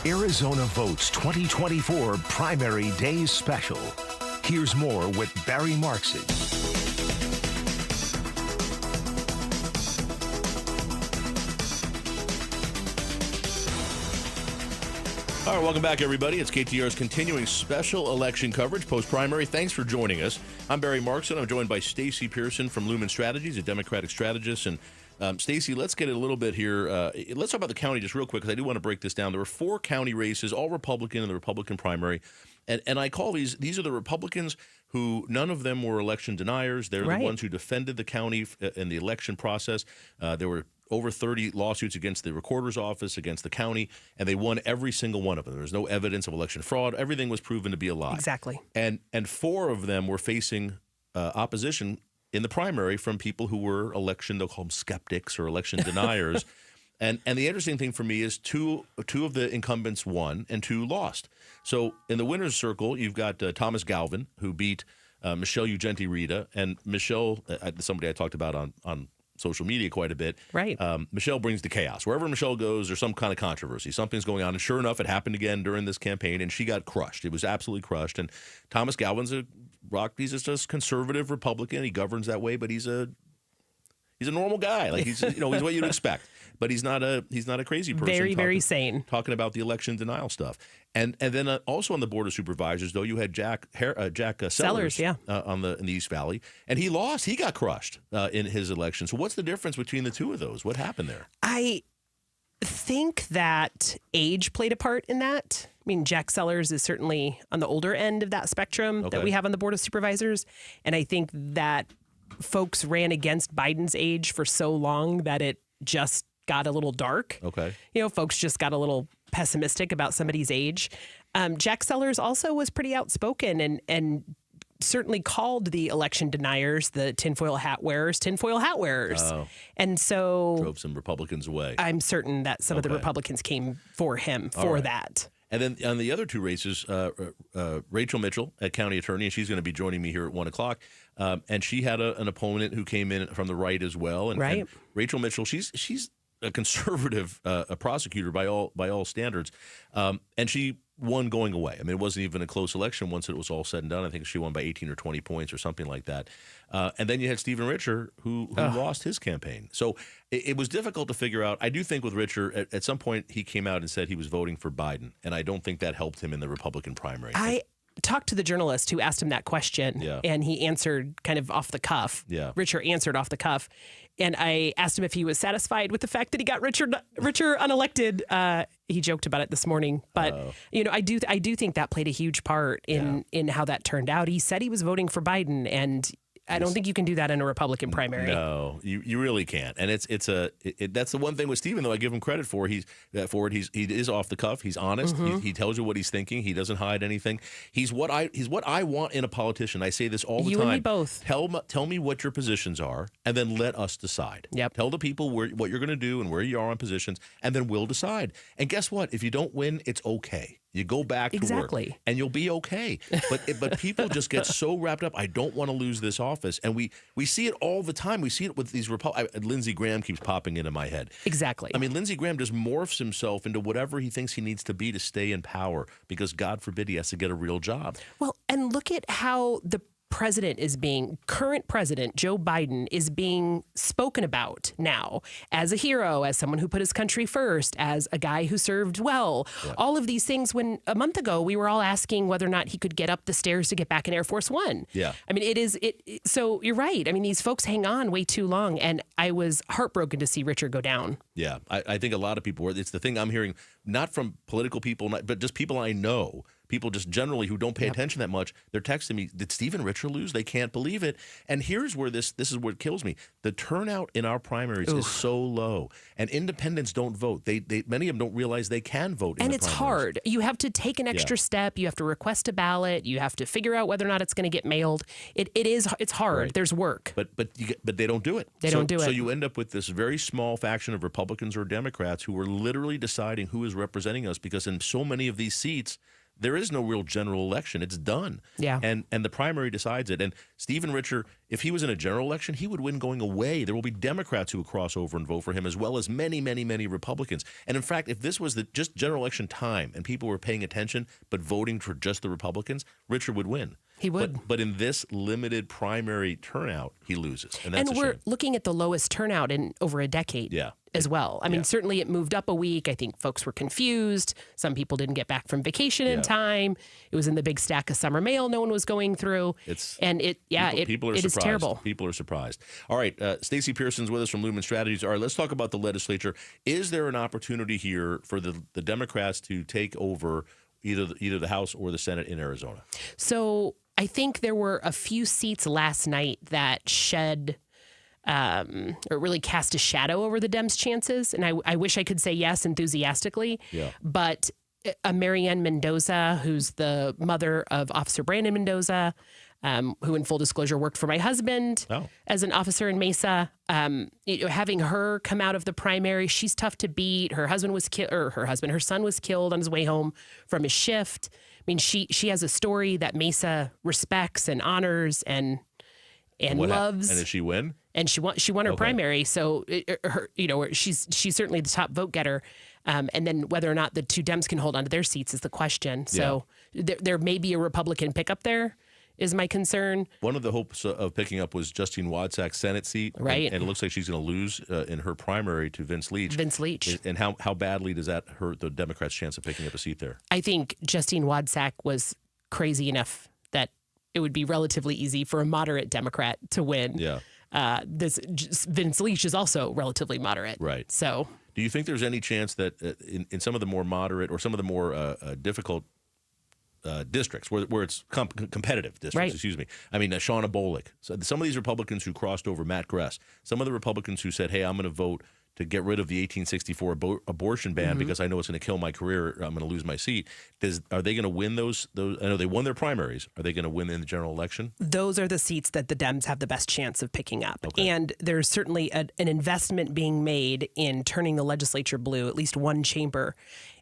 Arizona Votes 2024 Primary Day Special. Here's more with Barry Markson. All right, welcome back, everybody. It's KTAR's continuing special election coverage, post-primary. Thanks for joining us. I'm Barry Markson. I'm joined by Stacey Pearson from Lumen Strategies, a Democratic strategist. And Stacey, let's get a little bit here. Let's talk about the county just real quick, because I do want to break this down. There were 4 county races, all Republican in the Republican primary. And I call these are the Republicans who none of them were election deniers. They're the ones who defended the county in the election process. There were over 30 lawsuits against the recorder's office, against the county, and they won every single one of them. There was no evidence of election fraud. Everything was proven to be a lie. Exactly. And 4 of them were facing opposition in the primary from people who were they'll call them skeptics or election deniers. And the interesting thing for me is two of the incumbents won and 2 lost. So in the winner's circle, you've got Thomas Galvin, who beat Michelle Ugenti-Rita, and Michelle, somebody I talked about on social media quite a bit. Right. Michelle brings the chaos. Wherever Michelle goes, there's some kind of controversy. Something's going on. And sure enough, it happened again during this campaign, and she got crushed. It was absolutely crushed. And Thomas Galvin's he's just a conservative Republican. He governs that way, but he's a normal guy. Like he's what you'd expect. but he's not a crazy person. Very sane. Talking about the election denial stuff. And then also on the Board of Supervisors, though, you had Jack Sellers in the East Valley, and he lost. He got crushed in his election. So what's the difference between the two of those? What happened there? I think that age played a part in that. I mean, Jack Sellers is certainly on the older end of that spectrum that we have on the Board of Supervisors. And I think that folks ran against Biden's age for so long that it just got a little dark. Okay. Folks just got a little pessimistic about somebody's age. Jack Sellers also was pretty outspoken and certainly called the election deniers the tinfoil hat wearers. Oh. And so drove some Republicans away. I'm certain that some of the Republicans came for him for that. And then on the other two races, Rachel Mitchell, a county attorney, and she's going to be joining me here at 1 o'clock. And she had an opponent who came in from the right as well. And Rachel Mitchell, she's a conservative a prosecutor by all standards, and she won going away. I mean, it wasn't even a close election once it was all said and done. I think she won by 18 or 20 points or something like that. And then you had Stephen Richer, who lost his campaign. So it was difficult to figure out. I do think with Richer, at some point he came out and said he was voting for Biden, and I don't think that helped him in the Republican primary. I talked to the journalist who asked him that question, and he answered kind of off the cuff. Yeah. Richer answered off the cuff. And I asked him if he was satisfied with the fact that he got Richer unelected. He joked about it this morning, but I do think that played a huge part in how that turned out. He said he was voting for Biden, and I don't think you can do that in a Republican primary. No, you really can't. And that's the one thing with Stephen, though I give him credit for. He is off the cuff. He's honest. Mm-hmm. He tells you what he's thinking. He doesn't hide anything. He's what I want in a politician. I say this all the time. You and me both. Tell me what your positions are, and then let us decide. Yep. Tell the people what you're going to do and where you are on positions, and then we'll decide. And guess what? If you don't win, it's okay. You go back to work, and you'll be okay. But people just get so wrapped up. I don't want to lose this office, and we see it all the time. We see it with these Lindsey Graham keeps popping into my head. Exactly. I mean, Lindsey Graham just morphs himself into whatever he thinks he needs to be to stay in power, because God forbid he has to get a real job. Well, and look at how the current president Joe Biden is being spoken about now as a hero, as someone who put his country first, as a guy who served well. Yeah. All of these things, when a month ago we were all asking whether or not he could get up the stairs to get back in Air Force One. Yeah. I mean, so you're right. I mean, these folks hang on way too long, and I was heartbroken to see Richard go down. Yeah, I think a lot of people, it's the thing I'm hearing, not from political people, but just people I know, people just generally who don't pay attention that much. They're texting me, did Stephen Richer lose? They can't believe it. And here's where this is what kills me. The turnout in our primaries is so low, and independents don't vote. They many of them don't realize they can vote in and the it's primaries. Hard. You have to take an extra step. You have to request a ballot. You have to figure out whether or not it's going to get mailed. It's hard. Right. There's work. But they don't do it. They don't do it. So you end up with this very small faction of Republicans or Democrats who are literally deciding who is representing us, because in so many of these seats, there is no real general election. It's done. Yeah. And the primary decides it. And Stephen Richer, if he was in a general election, he would win going away. There will be Democrats who will cross over and vote for him, as well as many, many, many Republicans. And in fact, if this was just general election time and people were paying attention but voting for just the Republicans, Richer would win. He would. But in this limited primary turnout, he loses. And that's we're looking at the lowest turnout in over a decade. Yeah. As well. I mean, certainly it moved up a week. I think folks were confused. Some people didn't get back from vacation in time. It was in the big stack of summer mail no one was going through. People is terrible. People are surprised. All right, Stacey Pearson's with us from Lumen Strategies. All right, let's talk about the legislature. Is there an opportunity here for the Democrats to take over either the House or the Senate in Arizona? So I think there were a few seats last night that shed or really cast a shadow over the Dems' chances. And I wish I could say yes enthusiastically. Yeah. But Marianne Mendoza, who's the mother of Officer Brandon Mendoza, who in full disclosure worked for my husband as an officer in Mesa, having her come out of the primary, she's tough to beat. Her son was killed on his way home from his shift. I mean, she has a story that Mesa respects and honors and loves. And did she win? And she won her primary, so she's certainly the top vote getter. And then whether or not the two Dems can hold on to their seats is the question. So there may be a Republican pickup there. is my concern. One of the hopes of picking up was Justine Wadsack's Senate seat. Right. And it looks like she's going to lose in her primary to Vince Leach. And how badly does that hurt the Democrats' chance of picking up a seat there? I think Justine Wadsack was crazy enough that it would be relatively easy for a moderate Democrat to win. Yeah. Vince Leach is also relatively moderate. Right. So do you think there's any chance that in some of the more moderate or some of the more difficult districts where it's competitive districts, right. excuse me. I mean, Shauna Bolick. So some of these Republicans who crossed over, Matt Gress, some of the Republicans who said, hey, I'm going to vote to get rid of the 1864 abortion ban because I know it's going to kill my career. I'm going to lose my seat. Are they going to win those? I know they won their primaries. Are they going to win in the general election? Those are the seats that the Dems have the best chance of picking up. Okay. And there's certainly an investment being made in turning the legislature blue, at least one chamber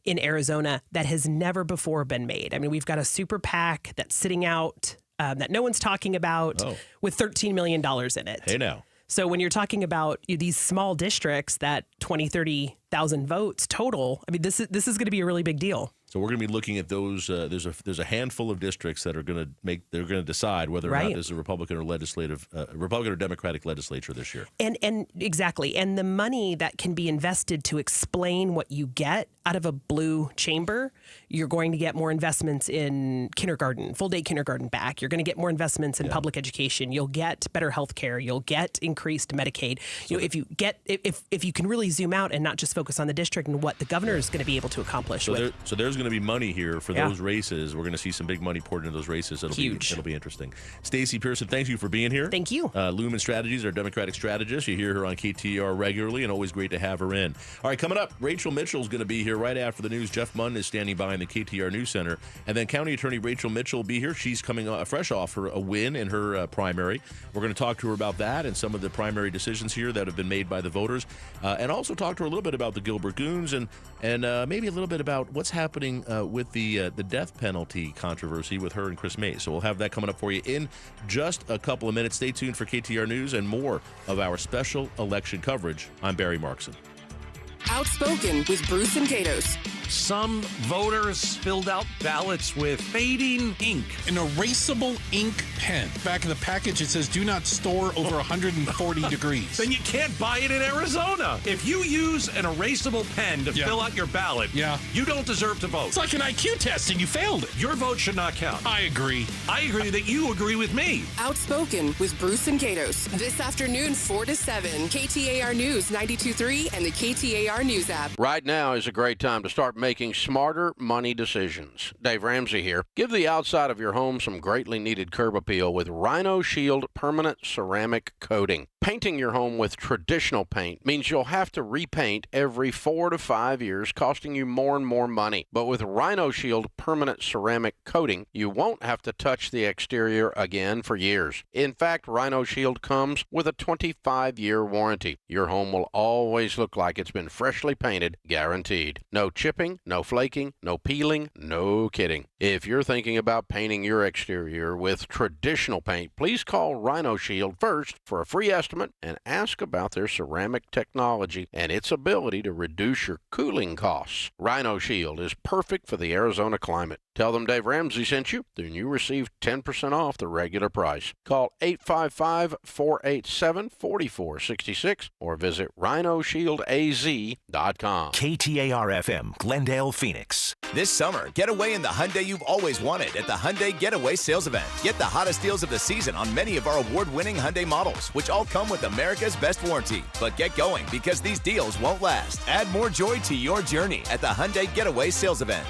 in Arizona that has never before been made. I mean, we've got a super PAC that's sitting out that no one's talking about with $13 million in it. Hey, now. So when you're talking about these small districts that 20, 30,000 votes total, I mean, this is going to be a really big deal. So we're going to be looking at those. There's a handful of districts that are going to decide whether or not there's a Republican or Democratic legislature this year. And exactly. And the money that can be invested to explain what you get out of a blue chamber, you're going to get more investments in kindergarten, full day kindergarten back. You're going to get more investments in public education. You'll get better health care. You'll get increased Medicaid. So if you can really zoom out and not just focus on the district and what the governor is going to be able to accomplish. So there's going to be money here for those races. We're going to see some big money poured into those races. Huge. It'll be interesting. Stacey Pearson, thank you for being here. Thank you. Lumen Strategies, our Democratic strategist. You hear her on KTAR regularly, and always great to have her in. All right, coming up, Rachel Mitchell is going to be here right after the news. Jeff Munn is standing by in the KTAR News Center, and then County Attorney Rachel Mitchell will be here. She's coming fresh off a win in her primary. We're going to talk to her about that and some of the primary decisions here that have been made by the voters, and also talk to her a little bit about the Gilbert Goons and maybe a little bit about what's happening with the death penalty controversy with her and Chris Mays. So we'll have that coming up for you in just a couple of minutes. Stay tuned for KTAR News and more of our special election coverage. I'm Barry Markson. Outspoken with Bruce and Gatos. Some voters filled out ballots with fading ink. An erasable ink pen. Back in the package, it says, do not store over 140 degrees. Then you can't buy it in Arizona. If you use an erasable pen to fill out your ballot, you don't deserve to vote. It's like an IQ test and you failed it. Your vote should not count. I agree. I agree that you agree with me. Outspoken with Bruce and Gatos. This afternoon, 4 to 7. KTAR News 92.3 and the KTAR News app. Right now is a great time to start making smarter money decisions. Dave Ramsey here. Give the outside of your home some greatly needed curb appeal with Rhino Shield permanent ceramic coating. Painting your home with traditional paint means you'll have to repaint every 4 to 5 years, costing you more and more money. But with Rhino Shield permanent ceramic coating, you won't have to touch the exterior again for years. In fact, Rhino Shield comes with a 25-year warranty. Your home will always look like it's been freshly painted, guaranteed. No chipping, no flaking, no peeling, no kidding. If you're thinking about painting your exterior with traditional paint, please call Rhino Shield first for a free estimate and ask about their ceramic technology and its ability to reduce your cooling costs. Rhino Shield is perfect for the Arizona climate. Tell them Dave Ramsey sent you, then you receive 10% off the regular price. Call 855-487-4466 or visit rhinoshieldaz.com. KTAR-FM, Glendale, Phoenix. This summer, get away in the Hyundai you've always wanted at the Hyundai Getaway Sales Event. Get the hottest deals of the season on many of our award-winning Hyundai models, which all come with America's best warranty. But get going, because these deals won't last. Add more joy to your journey at the Hyundai Getaway Sales Event.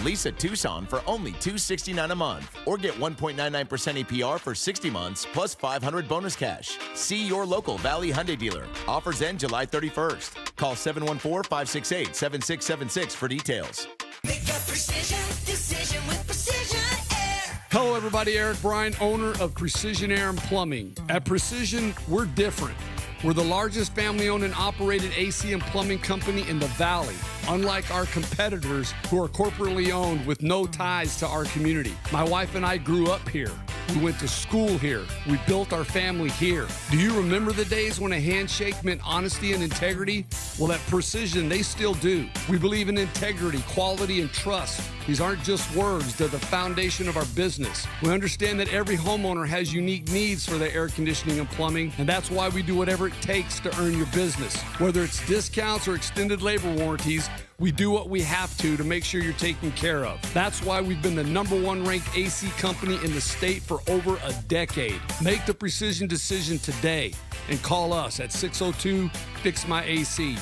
Lease a Tucson for only $269 a month, or get 1.99% APR for 60 months plus $500 bonus cash. See your local Valley Hyundai dealer. Offers end July 31st. Call 714-568-7676 for details. Make a precision decision with Precision Air. Hello, everybody. Eric Bryan, owner of Precision Air and Plumbing. At Precision, we're different. We're the largest family-owned and operated AC and plumbing company in the Valley, unlike our competitors who are corporately owned with no ties to our community. My wife and I grew up here. We went to school here. We built our family here. Do you remember the days when a handshake meant honesty and integrity? Well, at Precision, they still do. We believe in integrity, quality, and trust. These aren't just words, they're the foundation of our business. We understand that every homeowner has unique needs for their air conditioning and plumbing, and that's why we do whatever it takes to earn your business. Whether it's discounts or extended labor warranties, we do what we have to make sure you're taken care of. That's why we've been the #1 ranked AC company in the state for over a decade. Make the Precision decision today and call us at 602-FIX-MY-AC.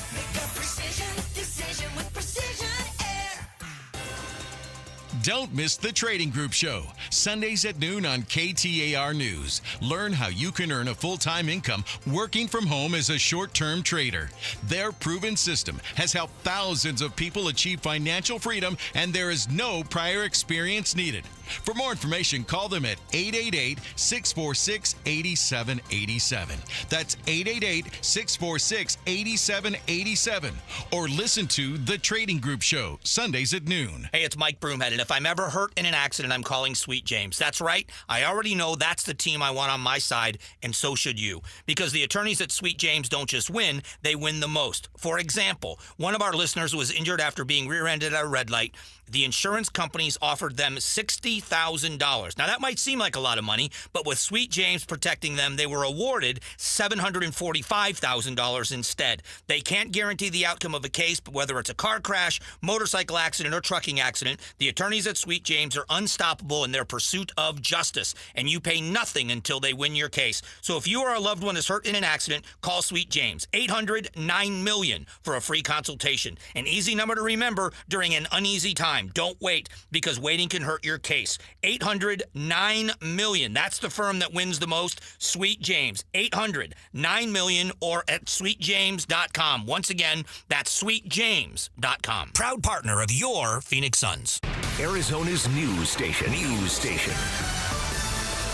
Don't miss the Trading Group Show, Sundays at noon on KTAR News. Learn how you can earn a full-time income working from home as a short-term trader. Their proven system has helped thousands of people achieve financial freedom, and there is no prior experience needed. For more information, call them at 888-646-8787. That's 888-646-8787. Or listen to The Trading Group Show, Sundays at noon. Hey, it's Mike Broomhead, and if I'm ever hurt in an accident, I'm calling Sweet James. That's right. I already know that's the team I want on my side, and so should you. Because the attorneys at Sweet James don't just win, they win the most. For example, one of our listeners was injured after being rear-ended at a red light. The insurance companies offered them $60,000. Now, that might seem like a lot of money, but with Sweet James protecting them, they were awarded $745,000 instead. They can't guarantee the outcome of a case, but whether it's a car crash, motorcycle accident, or trucking accident, the attorneys at Sweet James are unstoppable in their pursuit of justice, and you pay nothing until they win your case. So if you or a loved one is hurt in an accident, call Sweet James, 800-9-MILLION, for a free consultation. An easy number to remember during an uneasy time. Don't wait, because waiting can hurt your case. 800-9-MILLION. That's the firm that wins the most. Sweet James. 800-9-MILLION or at sweetjames.com. Once again, that's sweetjames.com. Proud partner of your Phoenix Suns. Arizona's news station.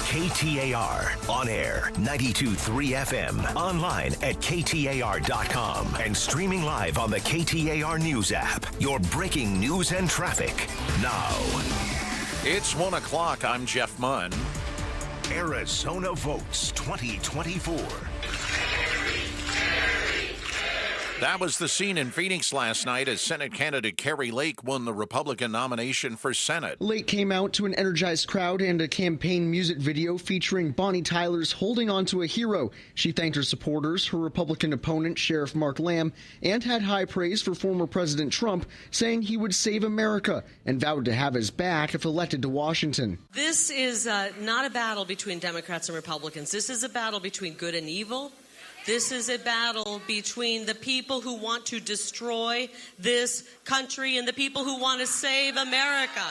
KTAR. On air, 92.3 FM. Online at KTAR.com. And streaming live on the KTAR News app. Your breaking news and traffic. Now. It's 1 o'clock. I'm Jeff Munn. Arizona Votes 2024. That was the scene in Phoenix last night as Senate candidate Carrie Lake won the Republican nomination for Senate. Lake came out to an energized crowd and a campaign music video featuring Bonnie Tyler's Holding On to a Hero. She thanked her supporters, her Republican opponent, Sheriff Mark Lamb, and had high praise for former President Trump, saying he would save America and vowed to have his back if elected to Washington. This is not a battle between Democrats and Republicans. This is a battle between good and evil. This is a battle between the people who want to destroy this country and the people who want to save America.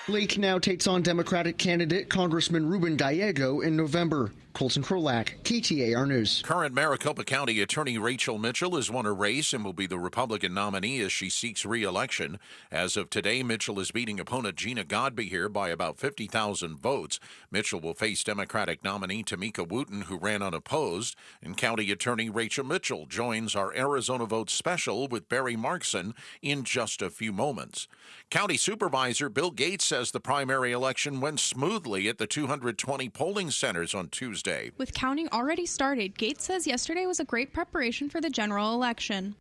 Lake now takes on Democratic candidate Congressman Ruben Gallego in November. Colton Krolak, KTAR News. Current Maricopa County Attorney Rachel Mitchell has won a race and will be the Republican nominee as she seeks re-election. As of today, Mitchell is beating opponent Gina Godby here by about 50,000 votes. Mitchell will face Democratic nominee Tamika Wooten, who ran unopposed. And County Attorney Rachel Mitchell joins our Arizona Vote special with Barry Markson in just a few moments. County Supervisor Bill Gates says the primary election went smoothly at the 220 polling centers on Tuesday. With counting already started, Gates says yesterday was a great preparation for the general election.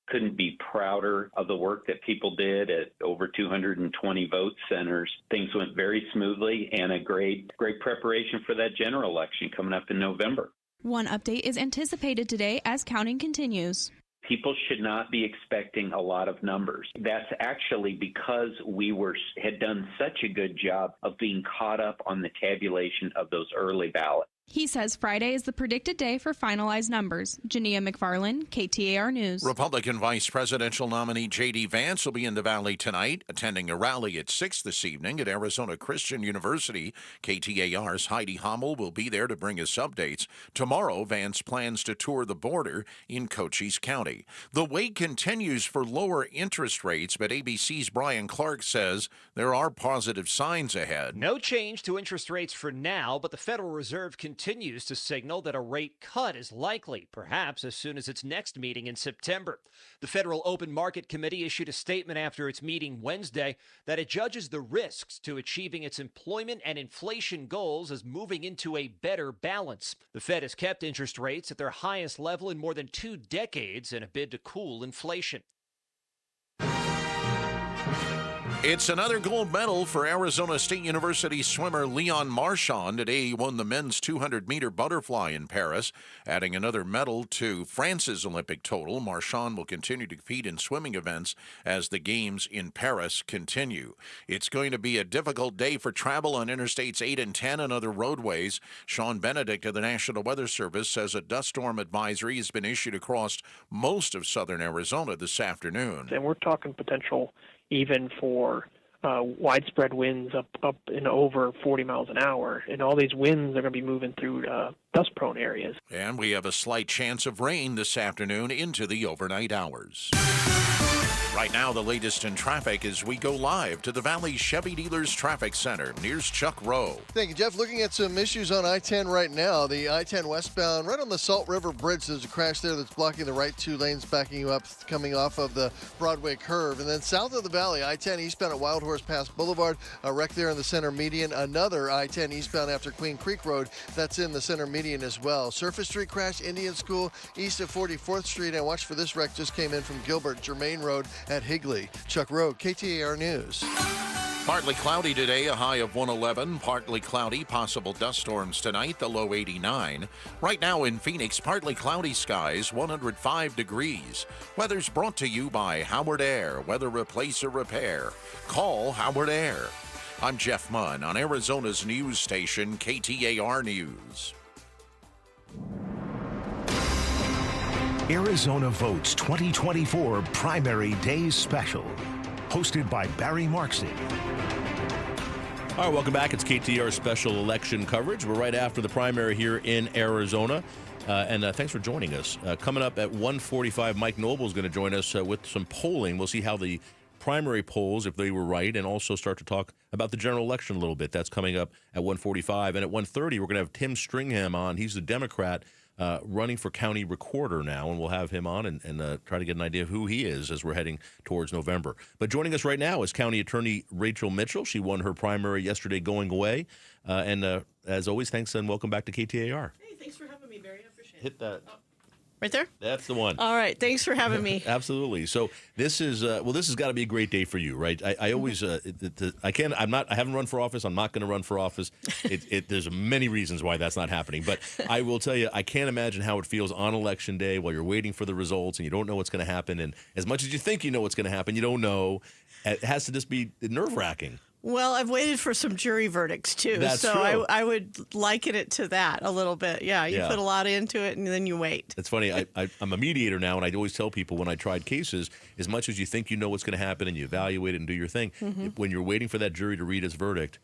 Couldn't be prouder of the work that people did at over 220 vote centers. Things went very smoothly and a great preparation for that general election coming up in November. One update is anticipated today as counting continues. People should not be expecting a lot of numbers. That's actually because we had done such a good job of being caught up on the tabulation of those early ballots. He says Friday is the predicted day for finalized numbers. Jania McFarland, KTAR News. Republican Vice Presidential nominee J.D. Vance will be in the Valley tonight, attending a rally at 6 this evening at Arizona Christian University. KTAR's Heidi Hommel will be there to bring us updates. Tomorrow, Vance plans to tour the border in Cochise County. The wait continues for lower interest rates, but ABC's Brian Clark says there are positive signs ahead. No change to interest rates for now, but the Federal Reserve continues continues to signal that a rate cut is likely, perhaps as soon as its next meeting in September. The Federal Open Market Committee issued a statement after its meeting Wednesday that it judges the risks to achieving its employment and inflation goals as moving into a better balance. The Fed has kept interest rates at their highest level in more than 2 decades in a bid to cool inflation. It's another gold medal for Arizona State University swimmer Leon Marchand. Today he won the men's 200-meter butterfly in Paris, adding another medal to France's Olympic total. Marchand will continue to compete in swimming events as the games in Paris continue. It's going to be a difficult day for travel on Interstates 8 and 10 and other roadways. Sean Benedict of the National Weather Service says a dust storm advisory has been issued across most of southern Arizona this afternoon. And we're talking potential even for widespread winds up and over 40 miles an hour. And all these winds are going to be moving through dust-prone areas. And we have a slight chance of rain this afternoon into the overnight hours. Right now, the latest in traffic as we go live to the Valley Chevy Dealers Traffic Center. Here's Chuck Rowe. Thank you, Jeff. Looking at some issues on I-10 right now. The I-10 westbound, right on the Salt River Bridge, there's a crash there that's blocking the right 2 lanes, backing you up coming off of the Broadway curve. And then south of the Valley, I-10 eastbound at Wild Horse Pass Boulevard, a wreck there in the center median. Another I-10 eastbound after Queen Creek Road, that's in the center median as well. Surface Street crash, Indian School, east of 44th Street. And watch for this wreck, just came in from Gilbert, Germain Road at Higley. Chuck Rowe, KTAR News. Partly cloudy today, a high of 111. Partly cloudy, possible dust storms tonight, the low 89. Right now in Phoenix, partly cloudy skies, 105 degrees. Weather's brought to you by Howard Air. Weather replace or repair. Call Howard Air. I'm Jeff Munn on Arizona's news station, KTAR News. Arizona Votes 2024 Primary Day Special, hosted by Barry Markson. All right, welcome back. It's KTAR special election coverage. We're right after the primary here in Arizona. And thanks for joining us. Coming up at 1:45, Mike Noble is going to join us with some polling. We'll see how the primary polls, if they were right, and also start to talk about the general election a little bit. That's coming up at 1:45. And at 1:30, we're going to have Tim Stringham on. He's the Democrat running for county recorder now, and we'll have him on and try to get an idea of who he is as we're heading towards November. But joining us right now is County Attorney Rachel Mitchell. She won her primary yesterday going away. And as always, thanks and welcome back to KTAR. Hey, thanks for having me, Barry. I appreciate it. Hit that. Right there? That's the one. All right. Thanks for having me. Absolutely. So this is this has got to be a great day for you, right? I always I haven't run for office. I'm not going to run for office. There's many reasons why that's not happening, but I will tell you, I can't imagine how it feels on election day while you're waiting for the results and you don't know what's going to happen. And as much as you think you know what's going to happen, you don't know. It has to just be nerve-wracking. Well, I've waited for some jury verdicts, too. That's so true. I would liken it to that a little bit. Yeah, you put a lot into it, and then you wait. It's funny. I'm a mediator now, and I always tell people when I tried cases, as much as you think you know what's going to happen and you evaluate it and do your thing, when you're waiting for that jury to read its verdict,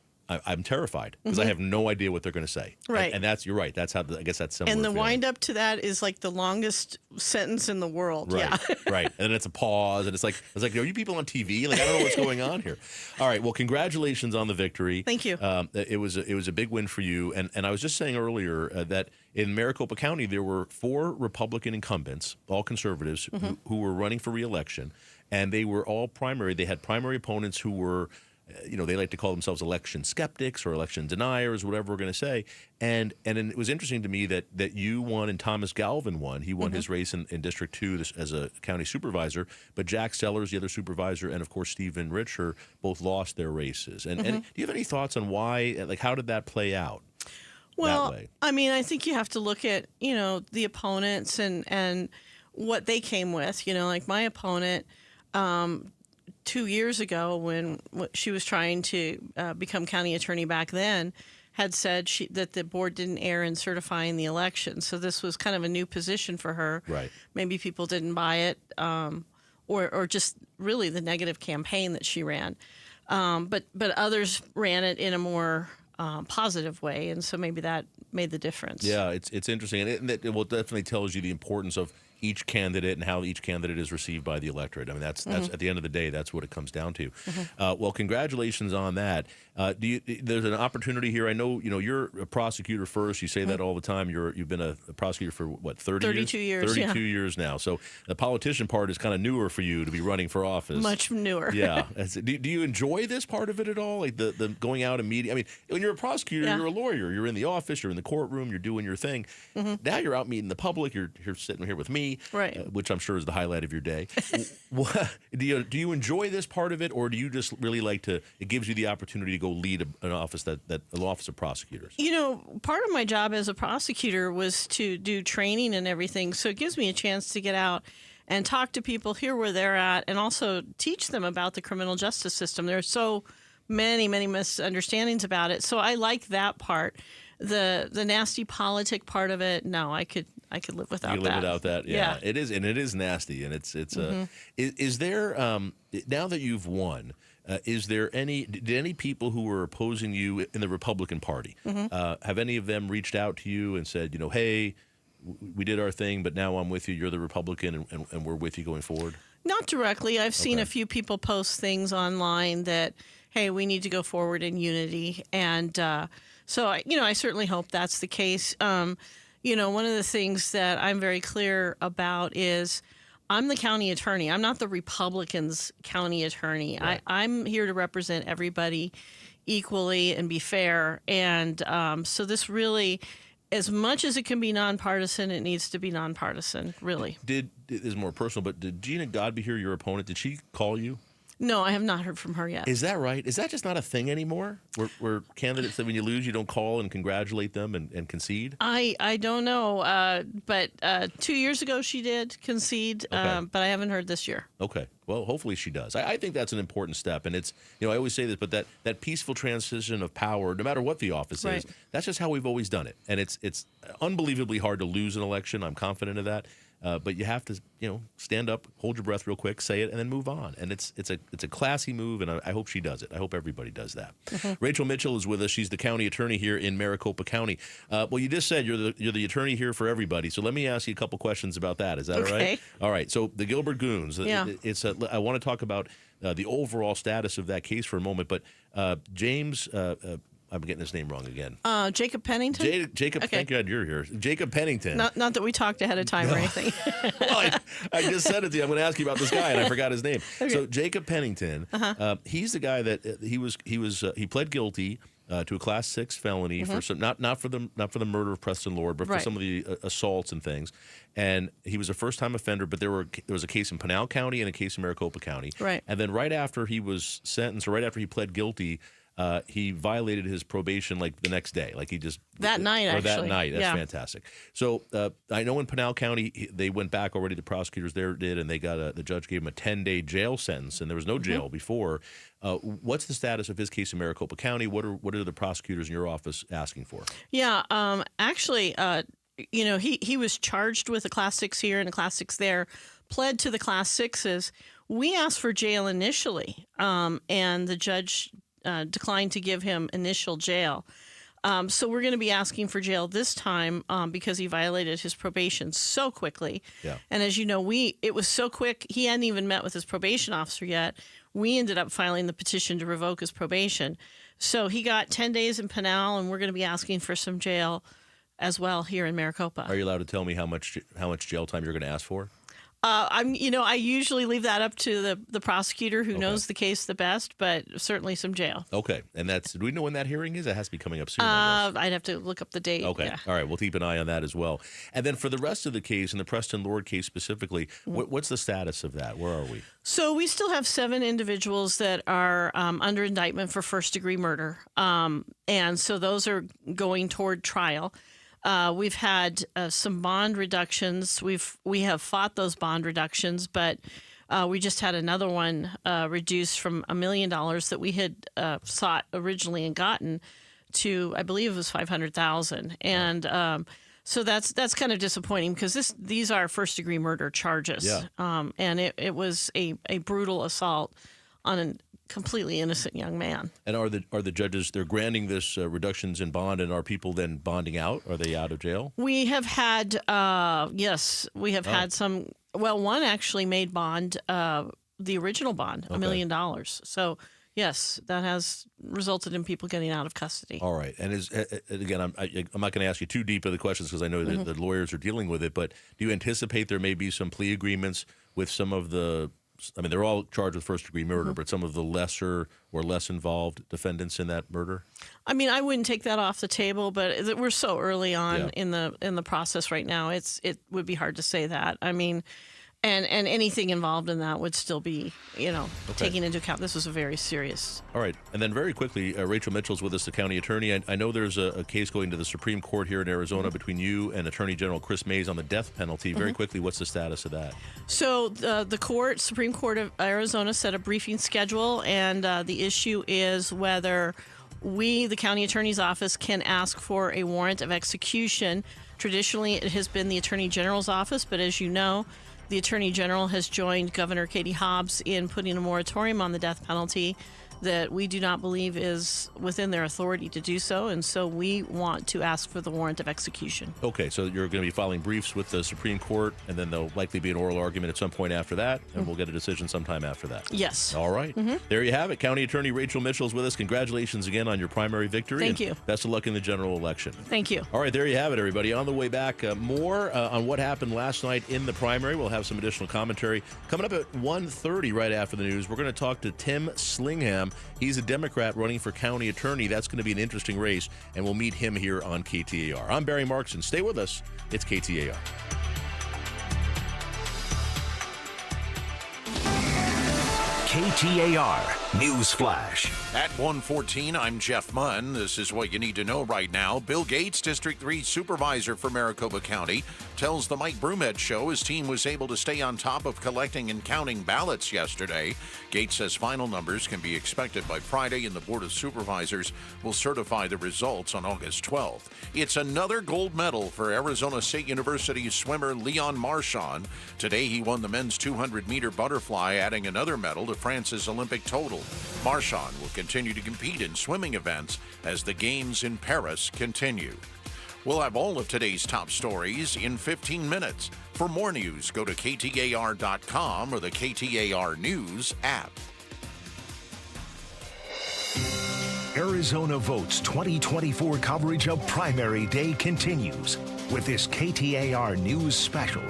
I'm terrified because I have no idea what they're going to say. Right. And that's, you're right. That's how, I guess that's similar. And the feeling. wind up to that is like the longest sentence in the world. Right, Yeah. right. And then it's a pause, and it's like, are you people on TV? Like, I don't know what's going on here. All right. Well, congratulations on the victory. Thank you. It was a big win for you. And I was just saying earlier that in Maricopa County, there were 4 Republican incumbents, all conservatives, who were running for re-election, and they were all primary. They had primary opponents who were, they like to call themselves election skeptics or election deniers, whatever we're going to say. And it was interesting to me that you won and Thomas Galvin won. He won his race in District 2 as a county supervisor, but Jack Sellers, the other supervisor, and of course Stephen Richer both lost their races. And do you have any thoughts on why, like, how did that play out? Well, that way? I mean, I think you have to look at, the opponents and what they came with. Like my opponent, 2 years ago when she was trying to become county attorney back then, had said that the board didn't err in certifying the election. So this was kind of a new position for her. Right. Maybe people didn't buy it or just really the negative campaign that she ran. But others ran it in a more positive way, and so maybe that made the difference. Yeah, it's interesting, and it definitely tells you the importance of each candidate and how each candidate is received by the electorate. I mean, that's at the end of the day, that's what it comes down to. Well, congratulations on that. There's an opportunity here. I know, you're a prosecutor first. You say that all the time. You've been a prosecutor for what, 32 years? 32 years now. So the politician part is kind of newer for you to be running for office. Much newer. Yeah. Do you enjoy this part of it at all? Like the going out and meeting? I mean, when you're a prosecutor, you're a lawyer. You're in the office. You're in the courtroom. You're doing your thing. Now you're out meeting the public. You're sitting here with me, right? Which I'm sure is the highlight of your day. Do you enjoy this part of it, or do you just really like to? It gives you the opportunity to go lead an office an office of prosecutors. Part of my job as a prosecutor was to do training and everything, so it gives me a chance to get out and talk to people, hear where they're at, and also teach them about the criminal justice system. There are so many misunderstandings about it, so I like that part. The nasty politic part of it, no, I could live without that. You live without that, yeah. It is, and it is nasty, and it's. Is there now that you've won? Did any people who were opposing you in the Republican Party have any of them reached out to you and said, hey, we did our thing, but now I'm with you. You're the Republican, and we're with you going forward? Not directly. I've seen a few people post things online that, hey, we need to go forward in unity, and so I certainly hope that's the case. One of the things that I'm very clear about is I'm the county attorney. I'm not the Republicans' county attorney. Right. I'm here to represent everybody equally and be fair. And so this really, as much as it can be nonpartisan, it needs to be nonpartisan, really. This is more personal, but did Gina Godby here, your opponent, did she call you? No, I have not heard from her yet. Is that right? Is that just not a thing anymore? Where candidates that when you lose, you don't call and congratulate them and concede? I don't know. But 2 years ago she did concede, but I haven't heard this year. Okay. Well, hopefully she does. I think that's an important step. And it's, I always say this, but that peaceful transition of power, no matter what the office is, that's just how we've always done it. And it's unbelievably hard to lose an election. I'm confident of that. But you have to, stand up, hold your breath real quick, say it, and then move on. And it's a classy move, and I hope she does it. I hope everybody does that. Rachel Mitchell is with us. She's the county attorney here in Maricopa County. Well, you just said you're the attorney here for everybody. So let me ask you a couple questions about that. Is that all right? All right. So the Gilbert Goons. Yeah. I want to talk about the overall status of that case for a moment. But James. I'm getting his name wrong again. Jacob Pennington? Jacob, okay. Thank God you're here. Jacob Pennington. Not that we talked ahead of time or anything. Well, I just said it to you. I'm going to ask you about this guy, and I forgot his name. Okay. So Jacob Pennington, he's the guy that he pled guilty to a Class 6 felony for some not for the murder of Preston Lord, but for some of the assaults and things. And he was a first-time offender, but there was a case in Pinal County and a case in Maricopa County. Right. And then right after he was sentenced, or right after he pled guilty, he violated his probation like the next day. Like he just... That night, or actually. that night. That's fantastic. So I know in Pinal County, they went back already, the prosecutors there did, and they got the judge gave him a 10-day jail sentence, and there was no jail before. What's the status of his case in Maricopa County? What are the prosecutors in your office asking for? Yeah, actually, he was charged with a Class 6 here and a Class 6 there, pled to the Class 6s. We asked for jail initially, and the judge declined to give him initial jail. So we're going to be asking for jail this time because he violated his probation so quickly. Yeah. And as you know, it was so quick, he hadn't even met with his probation officer yet. We ended up filing the petition to revoke his probation. So he got 10 days in Pinal, and we're going to be asking for some jail as well here in Maricopa. Are you allowed to tell me how much jail time you're going to ask for? I usually leave that up to the prosecutor who knows the case the best, but certainly some jail. Okay. And do we know when that hearing is? It has to be coming up soon. I'd have to look up the date. Okay. Yeah. All right. We'll keep an eye on that as well. And then for the rest of the case, in the Preston Lord case specifically, what's the status of that? Where are we? So we still have 7 individuals that are under indictment for first-degree murder. And so those are going toward trial. We've had some bond reductions. We have fought those bond reductions, but we just had another one reduced from $1 million that we had sought originally and gotten to, I believe it was $500,000. And so that's kind of disappointing because these are first-degree murder charges. Yeah. And it was a brutal assault on completely innocent young man. And are the judges, they're granting this reductions in bond, and are people then bonding out? Are they out of jail? We have had, had some. Well, one actually made bond, the original bond, $1 million. So, yes, that has resulted in people getting out of custody. All right. And again, I'm not going to ask you too deep of the questions because I know that the lawyers are dealing with it, but do you anticipate there may be some plea agreements with some of the, I mean, they're all charged with first-degree murder, but some of the lesser or less involved defendants in that murder? I mean, I wouldn't take that off the table, but we're so early on in the process right now. It would be hard to say that. I mean, and anything involved in that would still be, taking into account. This was a very serious. All right. And then very quickly, Rachel Mitchell's with us, the county attorney. I know there's a case going to the Supreme Court here in Arizona between you and Attorney General Chris Mays on the death penalty. Very quickly, what's the status of that? So the Supreme Court of Arizona, set a briefing schedule, and the issue is whether we, the county attorney's office, can ask for a warrant of execution. Traditionally, it has been the Attorney General's office, but as you know, the Attorney General has joined Governor Katie Hobbs in putting a moratorium on the death penalty that we do not believe is within their authority to do so, and so we want to ask for the warrant of execution. Okay, so you're going to be filing briefs with the Supreme Court, and then there'll likely be an oral argument at some point after that, and we'll get a decision sometime after that. Yes. All right. There you have it. County Attorney Rachel Mitchell is with us. Congratulations again on your primary victory. Thank you. Best of luck in the general election. Thank you. All right, there you have it, everybody. On the way back, more on what happened last night in the primary. We'll have some additional commentary. Coming up at 1:30 right after the news, we're going to talk to Tim Slingham. He's a Democrat running for county attorney. That's going to be an interesting race, and we'll meet him here on KTAR. I'm Barry Markson. Stay with us. It's KTAR. KTAR News Flash. At 1:14, I'm Jeff Munn. This is what you need to know right now. Bill Gates, District 3 Supervisor for Maricopa County, tells the Mike Brumet Show his team was able to stay on top of collecting and counting ballots yesterday. Gates says final numbers can be expected by Friday, and the Board of Supervisors will certify the results on August 12th. It's another gold medal for Arizona State University swimmer Leon Marchand. Today, he won the men's 200-meter butterfly, adding another medal to France's Olympic total. Marchand will continue to compete in swimming events as the Games in Paris continue. We'll have all of today's top stories in 15 minutes. For more news, go to KTAR.com or the KTAR News app. Arizona Votes 2024 coverage of Primary Day continues with this KTAR News special,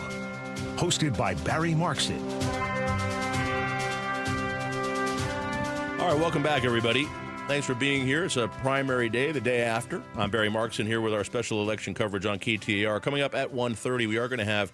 hosted by Barry Markson. All right, welcome back, everybody. Thanks for being here. It's a primary day, the day after. I'm Barry Markson here with our special election coverage on KTAR. Coming up at 1:30, we are going to have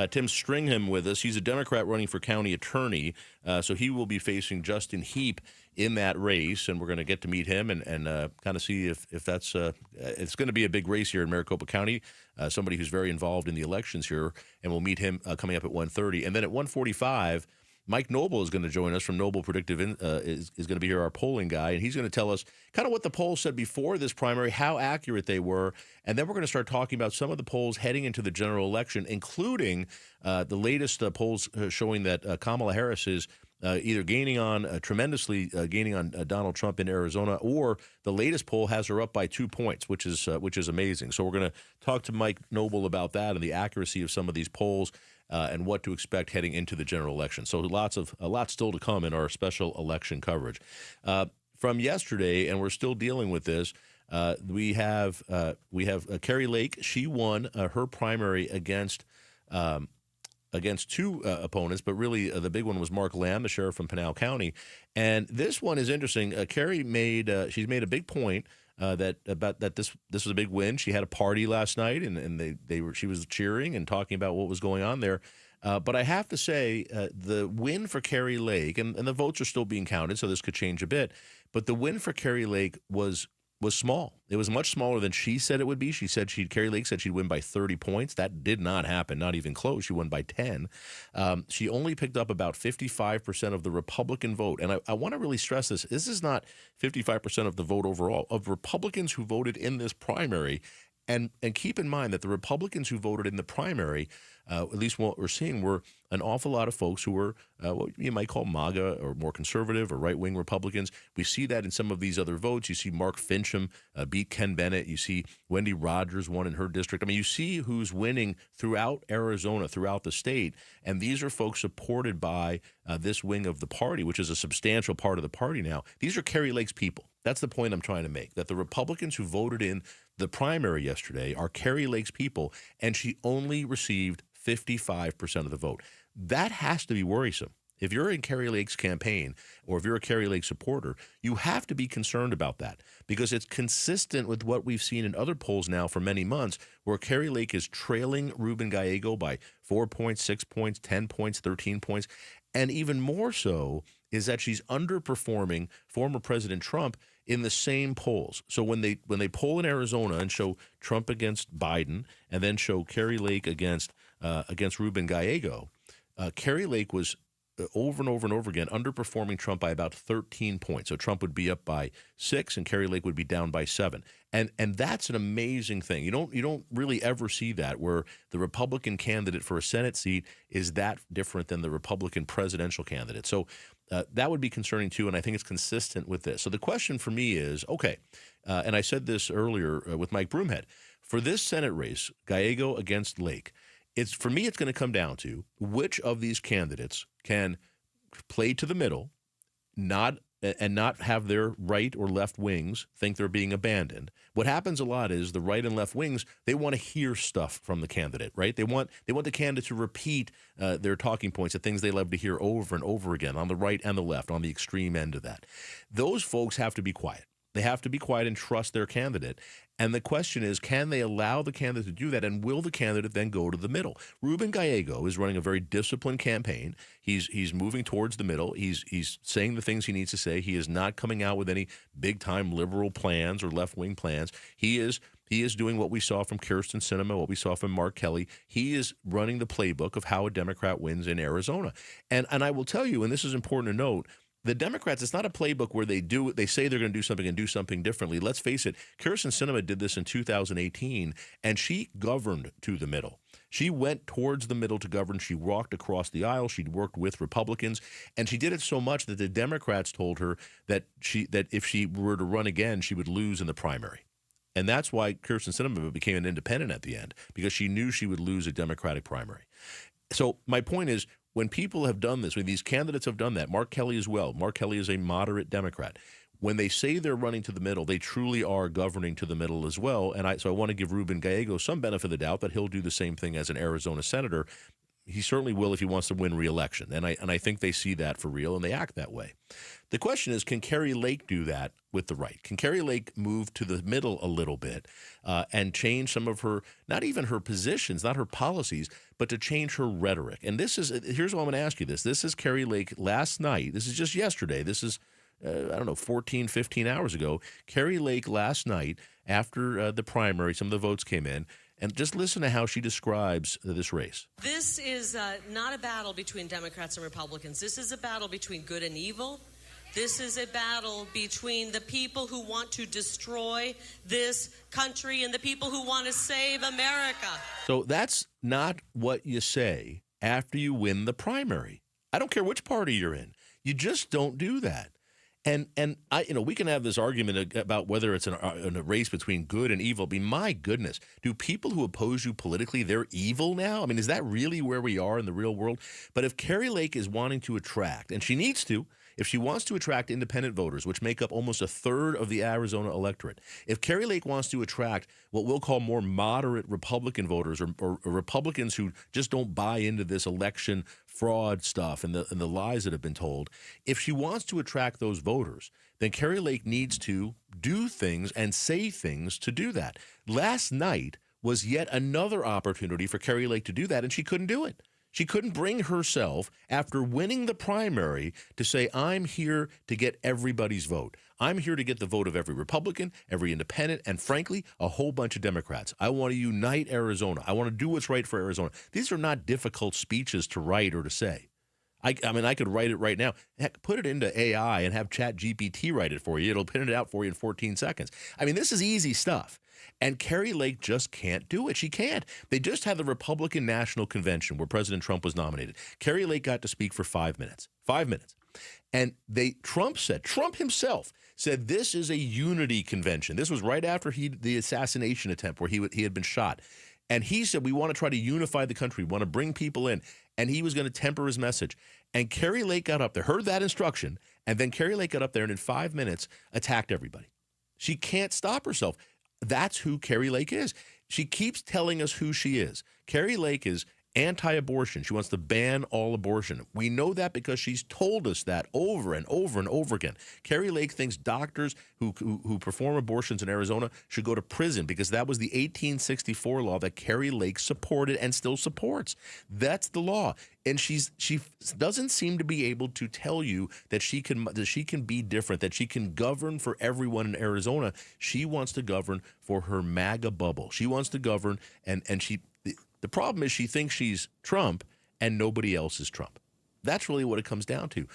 Tim Stringham with us. He's a Democrat running for county attorney, so he will be facing Justin Heap in that race, and we're going to get to meet him and kind of see if that's it's going to be a big race here in Maricopa County, somebody who's very involved in the elections here, and we'll meet him coming up at 1:30. And then at 1:45, Mike Noble is going to join us from Noble Predictive, is going to be here, our polling guy, and he's going to tell us kind of what the polls said before this primary, how accurate they were, and then we're going to start talking about some of the polls heading into the general election, including the latest polls showing that Kamala Harris is either tremendously gaining on Donald Trump in Arizona, or the latest poll has her up by 2 points, which is amazing. So we're going to talk to Mike Noble about that and the accuracy of some of these polls. And what to expect heading into the general election. So a lot still to come in our special election coverage. From yesterday, and we're still dealing with this, we have Kari Lake. She won her primary against two opponents, but really the big one was Mark Lamb, the sheriff from Pinal County. And this one is interesting. Kari she's made a big point that this was a big win. She had a party last night, and she was cheering and talking about what was going on there. But I have to say, the win for Kari Lake, and the votes are still being counted, so this could change a bit. But the win for Kari Lake was small. It was much smaller than she said it would be. Kari Lake said she'd win by 30 points. That did not happen, not even close. She won by 10. She only picked up about 55% of the Republican vote. And I want to really stress this. This is not 55% of the vote overall. Of Republicans who voted in this primary, and keep in mind that the Republicans who voted in the primary at least what we're seeing, were an awful lot of folks who were what you might call MAGA or more conservative or right-wing Republicans. We see that in some of these other votes. You see Mark Fincham beat Ken Bennett. You see Wendy Rogers won in her district. I mean, you see who's winning throughout Arizona, throughout the state, and these are folks supported by this wing of the party, which is a substantial part of the party now. These are Kari Lake's people. That's the point I'm trying to make, that the Republicans who voted in the primary yesterday are Kari Lake's people, and she only received 55% of the vote. That has to be worrisome. If you're in Kari Lake's campaign or if you're a Kari Lake supporter, you have to be concerned about that because it's consistent with what we've seen in other polls now for many months where Kari Lake is trailing Ruben Gallego by 4 points, 6 points, 10 points, 13 points. And even more so is that she's underperforming former President Trump in the same polls. So when they poll in Arizona and show Trump against Biden and then show Kari Lake against Ruben Gallego, Kari Lake was over and over and over again underperforming Trump by about 13 points. So Trump would be up by 6 and Kari Lake would be down by 7. And that's an amazing thing. You don't really ever see that where the Republican candidate for a Senate seat is that different than the Republican presidential candidate. So that would be concerning too, and I think it's consistent with this. So the question for me is, okay, and I said this earlier with Mike Broomhead, for this Senate race, Gallego against Lake, for me, it's going to come down to which of these candidates can play to the middle, not have their right or left wings think they're being abandoned. What happens a lot is the right and left wings, they want to hear stuff from the candidate, right? They want the candidate to repeat their talking points, the things they love to hear over and over again on the right and the left, on the extreme end of that. Those folks have to be quiet. They have to be quiet and trust their candidate. And the question is, can they allow the candidate to do that, and will the candidate then go to the middle? Ruben Gallego is running a very disciplined campaign. He's moving towards the middle. He's saying the things he needs to say. He is not coming out with any big-time liberal plans or left-wing plans. He is doing what we saw from Kyrsten Sinema, what we saw from Mark Kelly. He is running the playbook of how a Democrat wins in Arizona. And I will tell you, and this is important to note, the Democrats, it's not a playbook where they say they're going to do something and do something differently. Let's face it, Kyrsten Sinema did this in 2018, and she governed to the middle. She went towards the middle to govern. She walked across the aisle. She worked with Republicans, and she did it so much that the Democrats told her that if she were to run again, she would lose in the primary. And that's why Kyrsten Sinema became an independent at the end, because she knew she would lose a Democratic primary. So my point is, when people have done this, when these candidates have done that, Mark Kelly as well, Mark Kelly is a moderate Democrat. When they say they're running to the middle, they truly are governing to the middle as well. And so I want to give Ruben Gallego some benefit of the doubt that he'll do the same thing as an Arizona senator. He certainly will if he wants to win re-election. And I think they see that for real, and they act that way. The question is, can Kari Lake do that with the right? Can Kari Lake move to the middle a little bit and change some of her, not even her positions, not her policies, but to change her rhetoric? And here's what I'm going to ask you this. This is Kari Lake last night. This is just yesterday. This is, 14, 15 hours ago. Kari Lake last night after the primary, some of the votes came in. And just listen to how she describes this race. This is not a battle between Democrats and Republicans. This is a battle between good and evil. This is a battle between the people who want to destroy this country and the people who want to save America. So that's not what you say after you win the primary. I don't care which party you're in. You just don't do that. And we can have this argument about whether it's a race between good and evil. My goodness, do people who oppose you politically, they're evil now? I mean, is that really where we are in the real world? But if Kari Lake is wanting to attract, and she needs to, if she wants to attract independent voters, which make up almost a third of the Arizona electorate, if Kari Lake wants to attract what we'll call more moderate Republican voters or Republicans who just don't buy into this election fraud stuff and the lies that have been told, if she wants to attract those voters, then Kari Lake needs to do things and say things to do that. Last night was yet another opportunity for Kari Lake to do that, and she couldn't do it. She couldn't bring herself, after winning the primary, to say, I'm here to get everybody's vote. I'm here to get the vote of every Republican, every independent, and frankly, a whole bunch of Democrats. I want to unite Arizona. I want to do what's right for Arizona. These are not difficult speeches to write or to say. I mean, I could write it right now. Heck, put it into AI and have ChatGPT write it for you. It'll print it out for you in 14 seconds. I mean, this is easy stuff. And Carrie Lake just can't do it. She can't. They just had the Republican National Convention where President Trump was nominated. Carrie Lake got to speak for 5 minutes. 5 minutes. And Trump himself said this is a unity convention. This was right after the assassination attempt where he had been shot. And he said, we want to try to unify the country. We want to bring people in. And he was going to temper his message. And Carrie Lake got up there, heard that instruction, and then Carrie Lake got up there and in 5 minutes attacked everybody. She can't stop herself. That's who Carrie Lake is. She keeps telling us who she is. Carrie Lake is anti-abortion. She wants to ban all abortion. We know that because she's told us that over and over and over again. Carrie Lake thinks doctors who perform abortions in Arizona should go to prison because that was the 1864 law that Carrie Lake supported and still supports. That's the law. And she doesn't seem to be able to tell you that she can be different, that she can govern for everyone in Arizona. She wants to govern for her MAGA bubble. She wants to govern, and the problem is she thinks she's Trump and nobody else is Trump. That's really what it comes down to.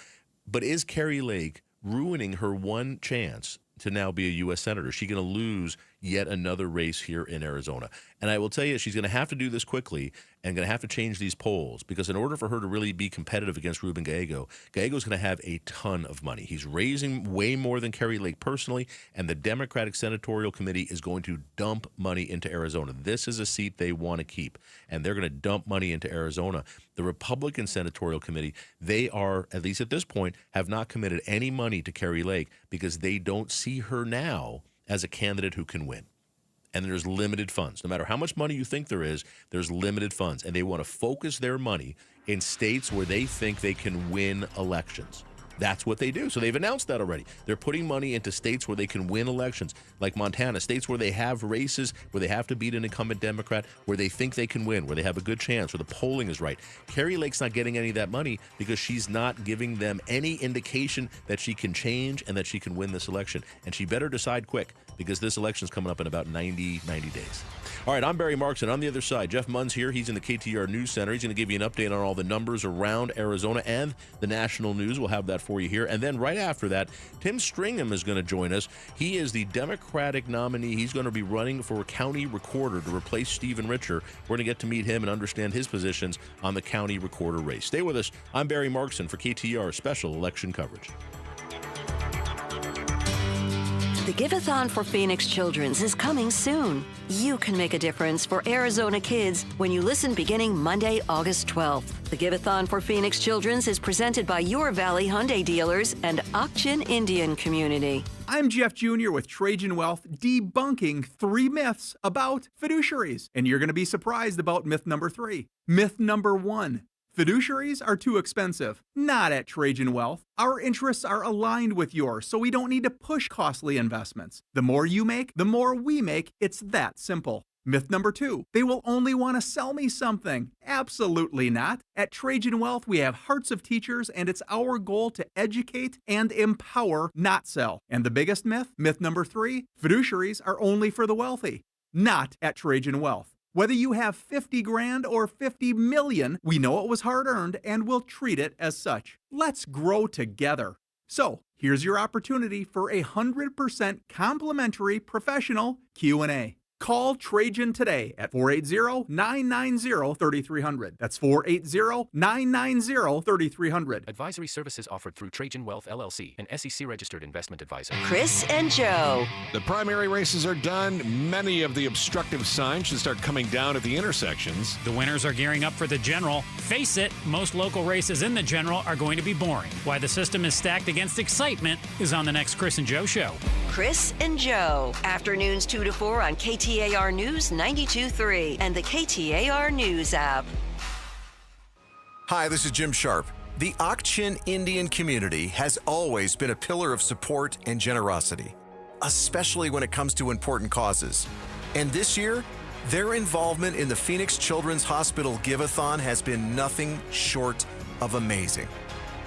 But is Carrie Lake ruining her one chance to now be a U.S. Senator? Is she going to lose yet another race here in Arizona? And I will tell you, she's going to have to do this quickly and going to have to change these polls because in order for her to really be competitive against Ruben Gallego's going to have a ton of money. He's raising way more than Carrie Lake personally, and the Democratic Senatorial Committee is going to dump money into Arizona. This is a seat they want to keep, and they're going to dump money into Arizona. The Republican Senatorial Committee, they are, at least at this point, have not committed any money to Carrie Lake because they don't see her now as a candidate who can win. And there's limited funds. No matter how much money you think there is, there's limited funds. And they want to focus their money in states where they think they can win elections. That's what they do. So they've announced that already. They're putting money into states where they can win elections, like Montana, states where they have races, where they have to beat an incumbent Democrat, where they think they can win, where they have a good chance, where the polling is right. Carrie Lake's not getting any of that money because she's not giving them any indication that she can change and that she can win this election. And she better decide quick because this election's coming up in about 90 days. All right, I'm Barry Markson. On the other side, Jeff Munn's here. He's in the KTAR News Center. He's going to give you an update on all the numbers around Arizona and the national news. We'll have that for you here. And then right after that, Tim Stringham is going to join us. He is the Democratic nominee. He's going to be running for county recorder to replace Stephen Richer. We're going to get to meet him and understand his positions on the county recorder race. Stay with us. I'm Barry Markson for KTAR Special Election Coverage. The Give-a-thon for Phoenix Children's is coming soon. You can make a difference for Arizona kids when you listen beginning Monday, August 12th. The Give-a-thon for Phoenix Children's is presented by Your Valley Hyundai dealers and Ak-Chin Indian Community. I'm Jeff Jr. with Trajan Wealth, debunking 3 myths about fiduciaries. And you're going to be surprised about myth number 3. Myth number 1. Fiduciaries are too expensive. Not at Trajan Wealth. Our interests are aligned with yours, so we don't need to push costly investments. The more you make, the more we make. It's that simple. Myth number 2, they will only want to sell me something. Absolutely not. At Trajan Wealth, we have hearts of teachers, and it's our goal to educate and empower, not sell. And the biggest myth, myth number 3, fiduciaries are only for the wealthy. Not at Trajan Wealth. Whether you have 50 grand or 50 million, we know it was hard-earned and we'll treat it as such. Let's grow together. So, here's your opportunity for 100% complimentary professional Q&A. Call Trajan today at 480-990-3300. That's 480-990-3300. Advisory services offered through Trajan Wealth, LLC, an SEC-registered investment advisor. Chris and Joe. The primary races are done. Many of the obstructive signs should start coming down at the intersections. The winners are gearing up for the general. Face it, most local races in the general are going to be boring. Why the system is stacked against excitement is on the next Chris and Joe show. Chris and Joe. Afternoons 2 to 4 on KTAR News 92.3 and the KTAR News app. Hi, this is Jim Sharp. The Ak-Chin Indian community has always been a pillar of support and generosity, especially when it comes to important causes. And this year, their involvement in the Phoenix Children's Hospital Give-a-thon has been nothing short of amazing.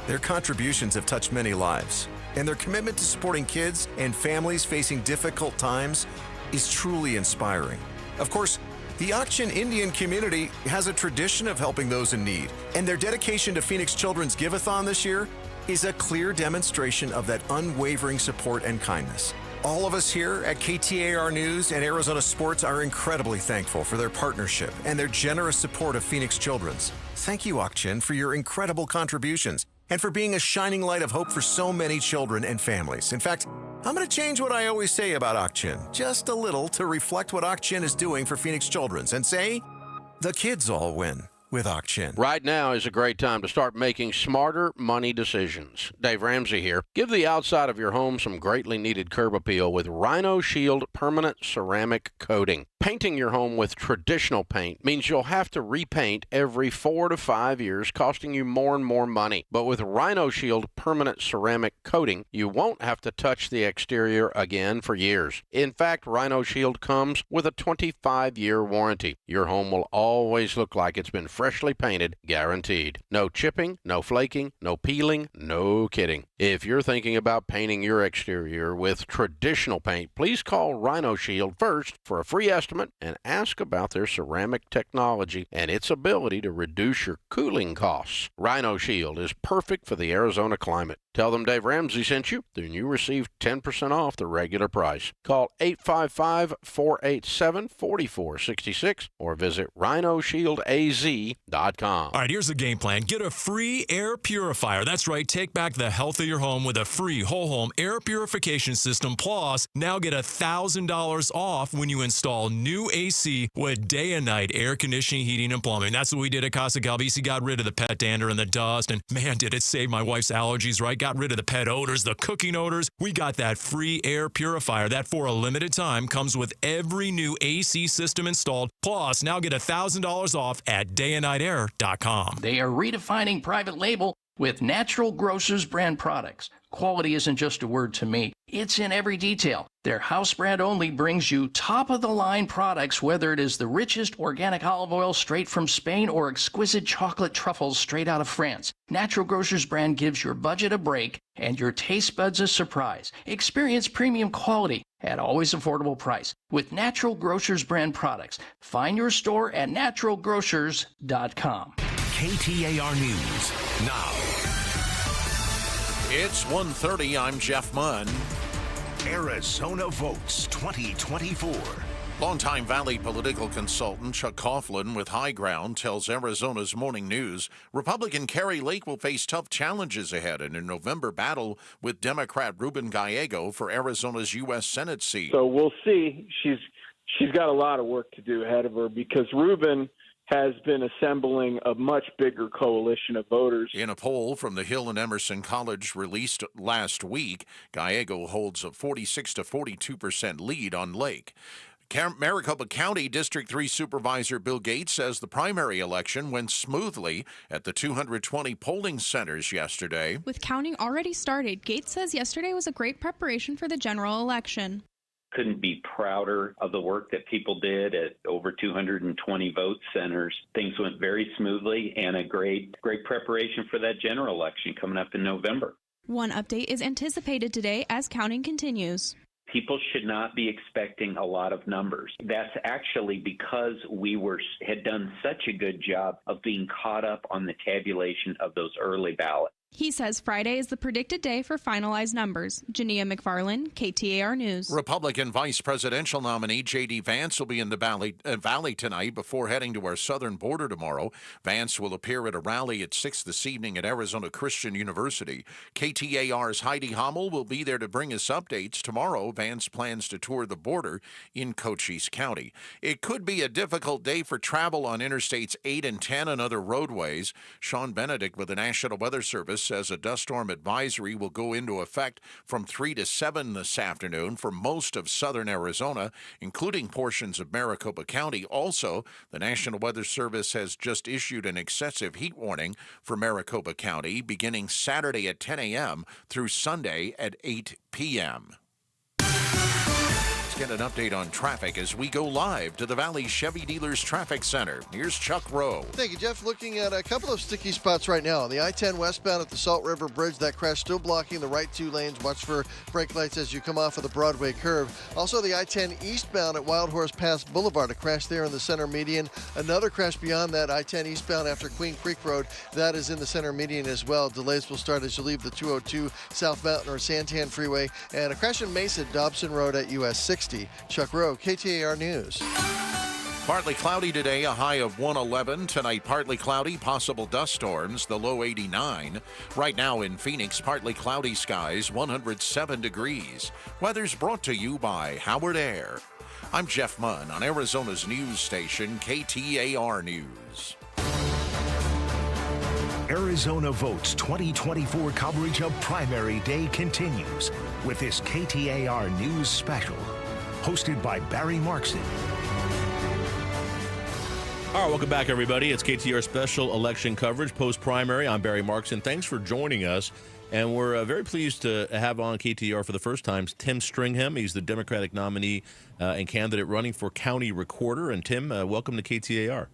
Their contributions have touched many lives, and their commitment to supporting kids and families facing difficult times is truly inspiring. Of course, The Ak-Chin Indian community has a tradition of helping those in need, and their dedication to Phoenix Children's Give-A-Thon this year is a clear demonstration of that unwavering support and kindness. All of us here at KTAR News and Arizona Sports are incredibly thankful for their partnership and their generous support of Phoenix Children's. Thank you, Ak-Chin, for your incredible contributions and for being a shining light of hope for so many children and families. In fact, I'm going to change what I always say about Ak-Chin just a little to reflect what Ak-Chin is doing for Phoenix Children's and say, the kids all win with Ak-Chin. Right now is a great time to start making smarter money decisions. Dave Ramsey here. Give the outside of your home some greatly needed curb appeal with Rhino Shield permanent ceramic coating. Painting your home with traditional paint means you'll have to repaint every 4 to 5 years, costing you more and more money. But with Rhino Shield permanent ceramic coating, you won't have to touch the exterior again for years. In fact, Rhino Shield comes with a 25-year warranty. Your home will always look like it's been freshly painted, guaranteed. No chipping, no flaking, no peeling, no kidding. If you're thinking about painting your exterior with traditional paint, please call Rhino Shield first for a free estimate and ask about their ceramic technology and its ability to reduce your cooling costs. Rhino Shield is perfect for the Arizona climate. Tell them Dave Ramsey sent you, then you receive 10% off the regular price. Call 855-487-4466 or visit rhinoshieldaz.com. All right, here's the game plan. Get a free air purifier. That's right. Take back the health of your home with a free whole home air purification system. Plus, now get $1,000 off when you install new AC with day and night air conditioning, heating, and plumbing. That's what we did at Casa Galvisi. Got rid of the pet dander and the dust. And man, did it save my wife's allergies, right? Got rid of the pet odors, the cooking odors. We got that free air purifier that for a limited time comes with every new AC system installed. Plus, now get $1,000 off at dayandnightair.com. They are redefining private label with Natural Grocers brand products. Quality isn't just a word to me. It's in every detail. Their house brand only brings you top-of-the-line products, whether it is the richest organic olive oil straight from Spain or exquisite chocolate truffles straight out of France. Natural Grocers brand gives your budget a break and your taste buds a surprise. Experience premium quality at always affordable price with Natural Grocers brand products. Find your store at naturalgrocers.com. KTAR News now. It's 1:30. I'm Jeff Munn. Arizona Votes 2024. Longtime Valley political consultant Chuck Coughlin with High Ground tells Arizona's Morning News Republican Carrie Lake will face tough challenges ahead in a November battle with Democrat Ruben Gallego for Arizona's U.S. Senate seat. So we'll see. She's got a lot of work to do ahead of her because Ruben has been assembling a much bigger coalition of voters. In a poll from the Hill and Emerson College released last week, Gallego holds a 46 to 42% lead on Lake. Maricopa County District 3 Supervisor Bill Gates says the primary election went smoothly at the 220 polling centers yesterday. With counting already started, Gates says yesterday was a great preparation for the general election. Couldn't be prouder of the work that people did at over 220 vote centers. Things went very smoothly and a great preparation for that general election coming up in November. One update is anticipated today as counting continues. People should not be expecting a lot of numbers. That's actually because we had done such a good job of being caught up on the tabulation of those early ballots. He says Friday is the predicted day for finalized numbers. Jania McFarland, KTAR News. Republican vice presidential nominee J.D. Vance will be in the Valley tonight before heading to our southern border tomorrow. Vance will appear at a rally at 6 this evening at Arizona Christian University. KTAR's Heidi Hommel will be there to bring us updates. Tomorrow, Vance plans to tour the border in Cochise County. It could be a difficult day for travel on Interstates 8 and 10 and other roadways. Sean Benedict with the National Weather Service says a dust storm advisory will go into effect from 3 to 7 this afternoon for most of southern Arizona, including portions of Maricopa County. Also, the National Weather Service has just issued an excessive heat warning for Maricopa County beginning Saturday at 10 a.m. through Sunday at 8 p.m. get an update on traffic as we go live to the Valley Chevy Dealers Traffic Center. Here's Chuck Rowe. Thank you, Jeff. Looking at a couple of sticky spots right now. On the I-10 westbound at the Salt River Bridge, that crash still blocking the right 2 lanes. Watch for brake lights as you come off of the Broadway curve. Also, the I-10 eastbound at Wild Horse Pass Boulevard, a crash there in the center median. Another crash beyond that, I-10 eastbound after Queen Creek Road. That is in the center median as well. Delays will start as you leave the 202 South Mountain or Santan Freeway. And a crash in Mesa, Dobson Road at US 60. Chuck Rowe, KTAR News. Partly cloudy today, a high of 111. Tonight, partly cloudy, possible dust storms, the low 89. Right now in Phoenix, partly cloudy skies, 107 degrees. Weather's brought to you by Howard Air. I'm Jeff Munn on Arizona's news station, KTAR News. Arizona Votes 2024 coverage of Primary Day continues with this KTAR News Special, hosted by Barry Markson. All right, welcome back, everybody. It's KTAR Special Election Coverage, post-primary. I'm Barry Markson. Thanks for joining us. And we're very pleased to have on KTAR for the first time Tim Stringham. He's the Democratic nominee and candidate running for county recorder. And Tim, welcome to KTAR.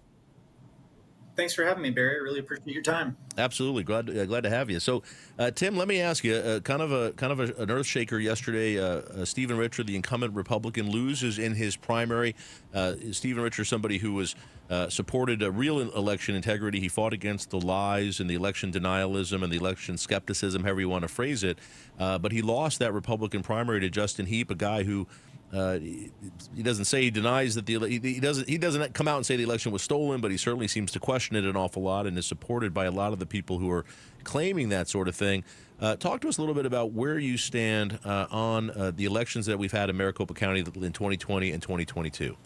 Thanks for having me, Barry. I really appreciate your time. Absolutely, glad to have you. So, Tim, let me ask you, kind of an earth shaker yesterday. Stephen Richer, the incumbent Republican, loses in his primary. Stephen Richer, somebody who was supported a real election integrity. He fought against the lies and the election denialism and the election skepticism, however you want to phrase it. But he lost that Republican primary to Justin Heap, a guy who. He doesn't say he denies that he doesn't come out and say the election was stolen, but he certainly seems to question it an awful lot and is supported by a lot of the people who are claiming that sort of thing. Talk to us a little bit about where you stand on the elections that we've had in Maricopa County in 2020 and 2022.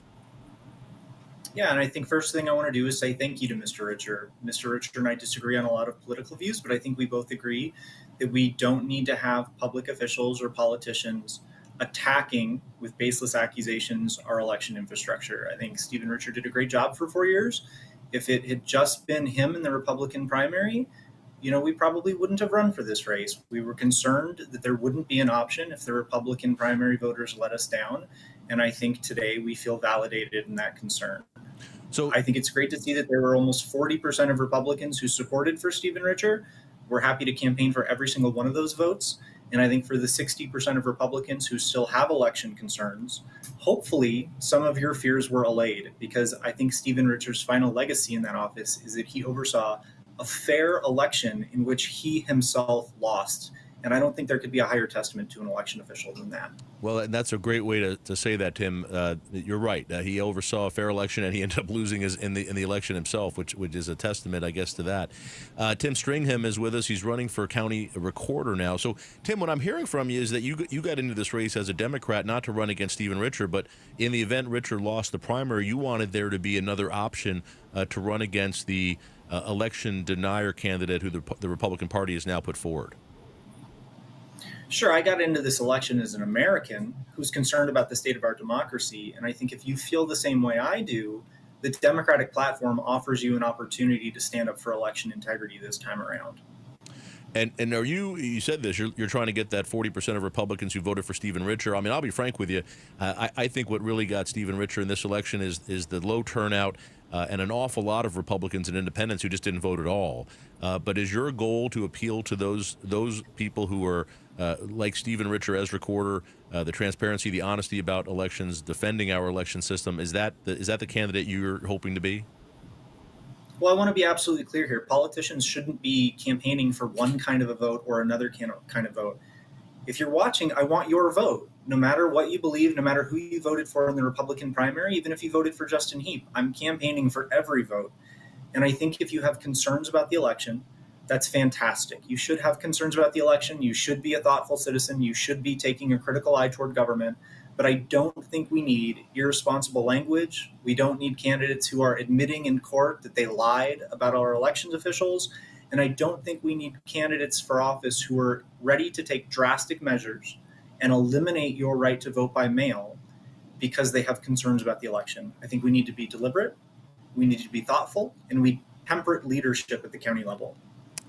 Yeah, and I think first thing I want to do is say thank you to Mr. Richer. Mr. Richer and I disagree on a lot of political views, but I think we both agree that we don't need to have public officials or politicians attacking with baseless accusations our election infrastructure. I think Stephen Richer did a great job for 4 years. If it had just been him in the Republican primary, we probably wouldn't have run for this race. We were concerned that there wouldn't be an option if the Republican primary voters let us down. And I think today we feel validated in that concern. So I think it's great to see that there were almost 40% of Republicans who supported for Stephen Richer. We're happy to campaign for every single one of those votes. And I think for the 60% of Republicans who still have election concerns, hopefully some of your fears were allayed, because I think Stephen Richer's final legacy in that office is that he oversaw a fair election in which he himself lost. And I don't think there could be a higher testament to an election official than that. Well, and that's a great way to say that, Tim. You're right. He oversaw a fair election, and he ended up losing in the election himself, which is a testament, I guess, to that. Tim Stringham is with us. He's running for county recorder now. So, Tim, what I'm hearing from you is that you got into this race as a Democrat, not to run against Stephen Richer, but in the event Richer lost the primary, you wanted there to be another option to run against the election denier candidate who the Republican Party has now put forward. Sure, I got into this election as an American who's concerned about the state of our democracy. And I think if you feel the same way I do, the Democratic platform offers you an opportunity to stand up for election integrity this time around. And are you said this, you're trying to get that 40% of Republicans who voted for Stephen Richer. I mean, I'll be frank with you. I think what really got Stephen Richer in this election is the low turnout and an awful lot of Republicans and independents who just didn't vote at all. But is your goal to appeal to those people who are like Stephen Richer as recorder, the transparency, the honesty about elections, defending our election system? Is that the candidate you're hoping to be? Well, I want to be absolutely clear here. Politicians shouldn't be campaigning for one kind of a vote or another kind of vote. If you're watching, I want your vote. No matter what you believe, no matter who you voted for in the Republican primary, even if you voted for Justin Heap, I'm campaigning for every vote. And I think if you have concerns about the election, that's fantastic. You should have concerns about the election. You should be a thoughtful citizen. You should be taking a critical eye toward government. But I don't think we need irresponsible language. We don't need candidates who are admitting in court that they lied about our elections officials. And I don't think we need candidates for office who are ready to take drastic measures and eliminate your right to vote by mail because they have concerns about the election. I think we need to be deliberate, we need to be thoughtful, and we temperate leadership at the county level.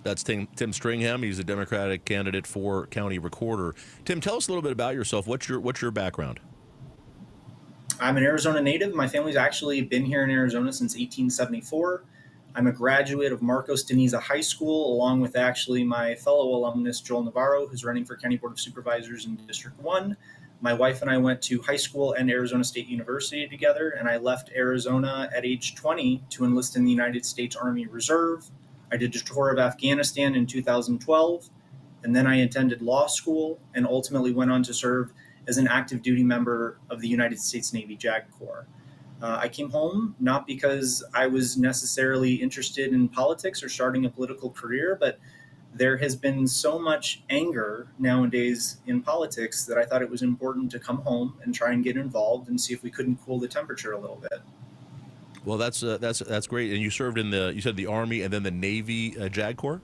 That's Tim Stringham. He's a Democratic candidate for county recorder. Tim, tell us a little bit about yourself. What's your background? I'm an Arizona native. My family's actually been here in Arizona since 1874. I'm a graduate of Marcos Deniza High School, along with actually my fellow alumnus, Joel Navarro, who's running for County Board of Supervisors in District 1. My wife and I went to high school and Arizona State University together, and I left Arizona at age 20 to enlist in the United States Army Reserve. I did a tour of Afghanistan in 2012, and then I attended law school and ultimately went on to serve as an active duty member of the United States Navy JAG Corps. I came home not because I was necessarily interested in politics or starting a political career, but there has been so much anger nowadays in politics that I thought it was important to come home and try and get involved and see if we couldn't cool the temperature a little bit. Well, that's great. And you served in you said the Army and then the Navy JAG Corps?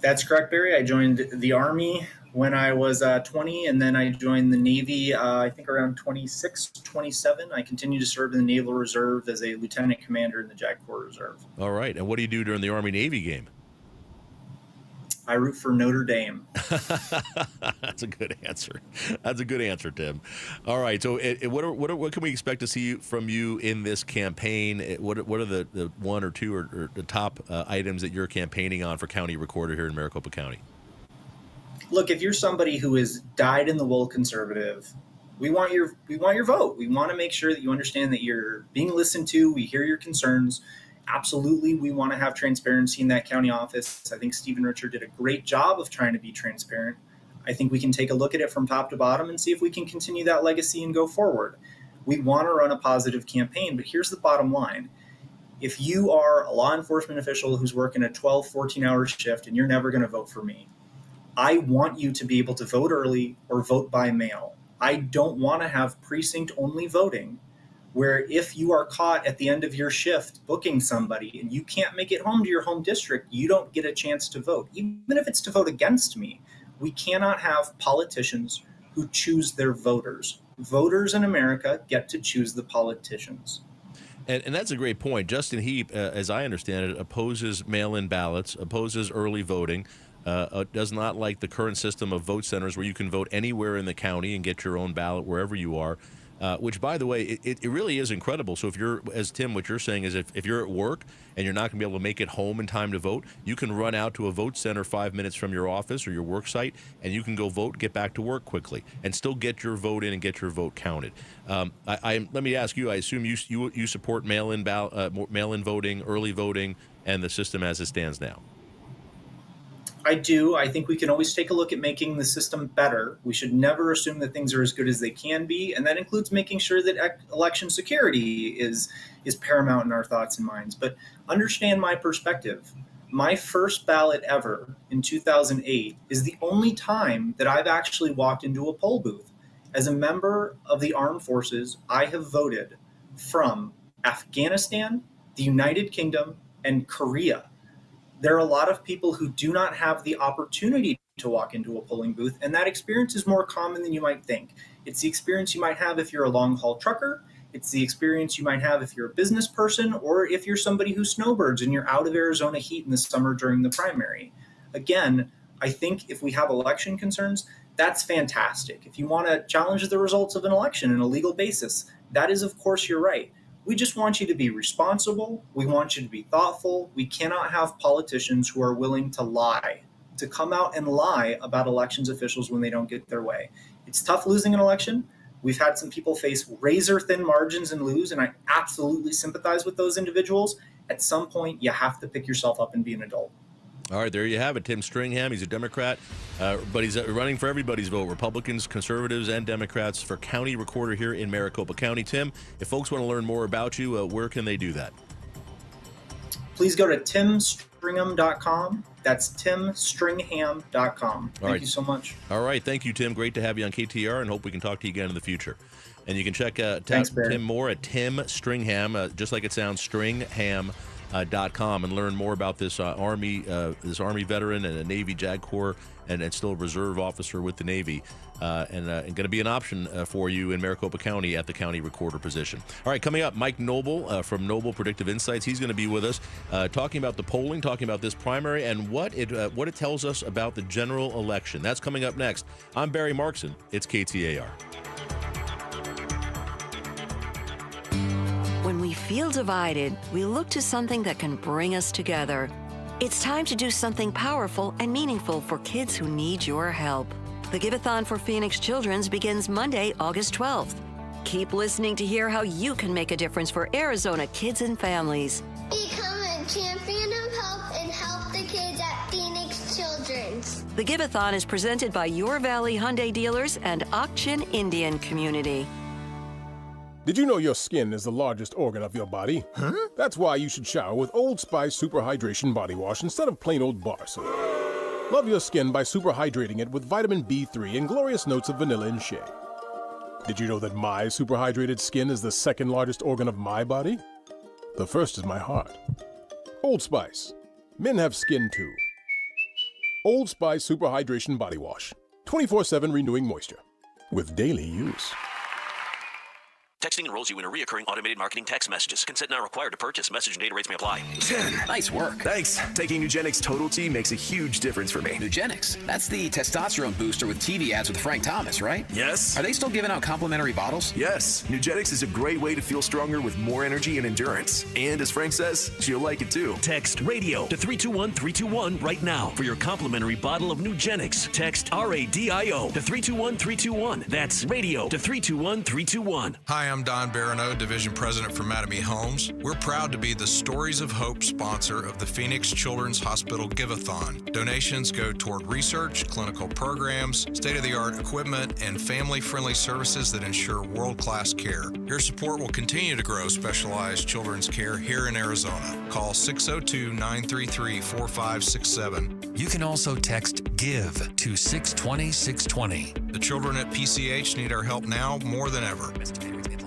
That's correct, Barry. I joined the Army when I was 20, and then I joined the Navy, I think around 26, 27. I continued to serve in the Naval Reserve as a lieutenant commander in the JAG Corps Reserve. All right. And what do you do during the Army-Navy game? I root for Notre Dame. That's a good answer. That's a good answer, Tim. All right. So, what can we expect to see from you in this campaign? What are the one or two or the top items that you're campaigning on for county recorder here in Maricopa County? Look, if you're somebody who is dyed-in-the-wool conservative, we want your vote. We want to make sure that you understand that you're being listened to. We hear your concerns. Absolutely, we want to have transparency in that county office. I think Stephen Richard did a great job of trying to be transparent. I think we can take a look at it from top to bottom and see if we can continue that legacy and go forward. We want to run a positive campaign, but here's the bottom line. If you are a law enforcement official who's working a 12, 14-hour shift and you're never going to vote for me, I want you to be able to vote early or vote by mail. I don't want to have precinct-only voting where if you are caught at the end of your shift booking somebody and you can't make it home to your home district, you don't get a chance to vote. Even if it's to vote against me, we cannot have politicians who choose their voters. Voters in America get to choose the politicians. And that's a great point. Justin Heap, as I understand it, opposes mail-in ballots, opposes early voting, does not like the current system of vote centers where you can vote anywhere in the county and get your own ballot wherever you are. Which, by the way, it really is incredible. So if you're, as Tim, what you're saying is if you're at work and you're not going to be able to make it home in time to vote, you can run out to a vote center 5 minutes from your office or your work site, and you can go vote, get back to work quickly, and still get your vote in and get your vote counted. Let me ask you, I assume you support mail-in voting, early voting, and the system as it stands now. I do. I think we can always take a look at making the system better. We should never assume that things are as good as they can be, and that includes making sure that election security is paramount in our thoughts and minds. But understand my perspective. My first ballot ever in 2008 is the only time that I've actually walked into a poll booth. As a member of the armed forces, I have voted from Afghanistan, the United Kingdom, and Korea. There are a lot of people who do not have the opportunity to walk into a polling booth, and that experience is more common than you might think. It's the experience you might have if you're a long-haul trucker. It's the experience you might have if you're a business person, or if you're somebody who snowbirds and you're out of Arizona heat in the summer during the primary. Again, I think if we have election concerns, that's fantastic. If you want to challenge the results of an election on a legal basis, that is, of course, you're right. We just want you to be responsible. We want you to be thoughtful. We cannot have politicians who are willing to lie, to come out and lie about elections officials when they don't get their way. It's tough losing an election. We've had some people face razor-thin margins and lose, and I absolutely sympathize with those individuals. At some point, you have to pick yourself up and be an adult. All right, there you have it. Tim Stringham, he's a Democrat, but he's running for everybody's vote, Republicans, conservatives, and Democrats for county recorder here in Maricopa County. Tim, if folks want to learn more about you, where can they do that? Please go to timstringham.com. That's timstringham.com. Thank you so much. All right, thank you, Tim. Great to have you on KTR, and hope we can talk to you again in the future. And you can check Tim more at Tim Stringham, just like it sounds, Stringham.com, and learn more about this Army veteran and a Navy JAG Corps and still a reserve officer with the Navy, and going to be an option for you in Maricopa County at the county recorder position. All right, coming up, Mike Noble from Noble Predictive Insights. He's going to be with us talking about the polling, talking about this primary, and what it tells us about the general election. That's coming up next. I'm Barry Markson. It's KTAR. feel divided, we look to something that can bring us together. It's time to do something powerful and meaningful for kids who need your help. The Give-a-thon for Phoenix Children's begins Monday, August 12th. Keep listening to hear how you can make a difference for Arizona kids and families. Become a champion of hope and help the kids at Phoenix Children's. The Give-a-thon is presented by Your Valley Hyundai dealers and Ak-Chin Indian Community. Did you know your skin is the largest organ of your body? Huh? That's why you should shower with Old Spice Super Hydration Body Wash instead of plain old bar soap. Love your skin by super hydrating it with vitamin B3 and glorious notes of vanilla and shea. Did you know that my super hydrated skin is the second largest organ of my body? The first is my heart. Old Spice. Men have skin too. Old Spice Super Hydration Body Wash. 24/7 renewing moisture. With daily use. Texting enrolls you in a reoccurring automated marketing text messages. Consent not required to purchase. Message and data rates may apply. 10. Nice work. Thanks. Taking Nugenix Total T makes a huge difference for me. Nugenix? That's the testosterone booster with TV ads with Frank Thomas, right? Yes. Are they still giving out complimentary bottles? Yes. Nugenix is a great way to feel stronger with more energy and endurance. And as Frank says, she'll like it too. Text RADIO to 321-321 right now for your complimentary bottle of Nugenix. Text RADIO to 321-321. That's RADIO to 321-321. Hi, I'm Don Barano, Division President for Mattamy Homes. We're proud to be the Stories of Hope sponsor of the Phoenix Children's Hospital Give-a-thon. Donations go toward research, clinical programs, state-of-the-art equipment, and family-friendly services that ensure world-class care. Your support will continue to grow specialized children's care here in Arizona. Call 602-933-4567. You can also text GIVE to 620-620. The children at PCH need our help now more than ever.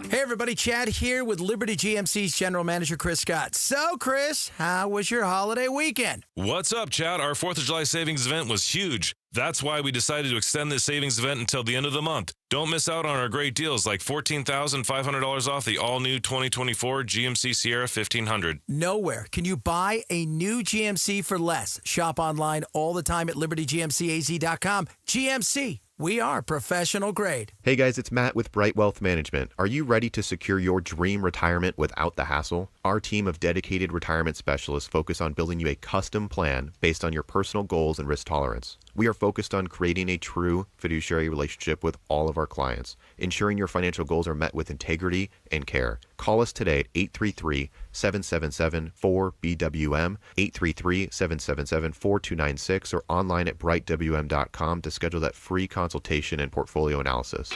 Hey everybody, Chad here with Liberty GMC's General Manager Chris Scott. So Chris, how was your holiday weekend? What's up, Chad? Our 4th of July savings event was huge. That's why we decided to extend this savings event until the end of the month. Don't miss out on our great deals like $14,500 off the all-new 2024 GMC Sierra 1500. Nowhere can you buy a new GMC for less. Shop online all the time at libertygmcaz.com. GMC. We are professional grade. Hey guys, it's Matt with Bright Wealth Management. Are you ready to secure your dream retirement without the hassle? Our team of dedicated retirement specialists focus on building you a custom plan based on your personal goals and risk tolerance. We are focused on creating a true fiduciary relationship with all of our clients, ensuring your financial goals are met with integrity and care. Call us today at 833-777-4BWM, 833-777-4296, or online at brightwm.com to schedule that free consultation and portfolio analysis.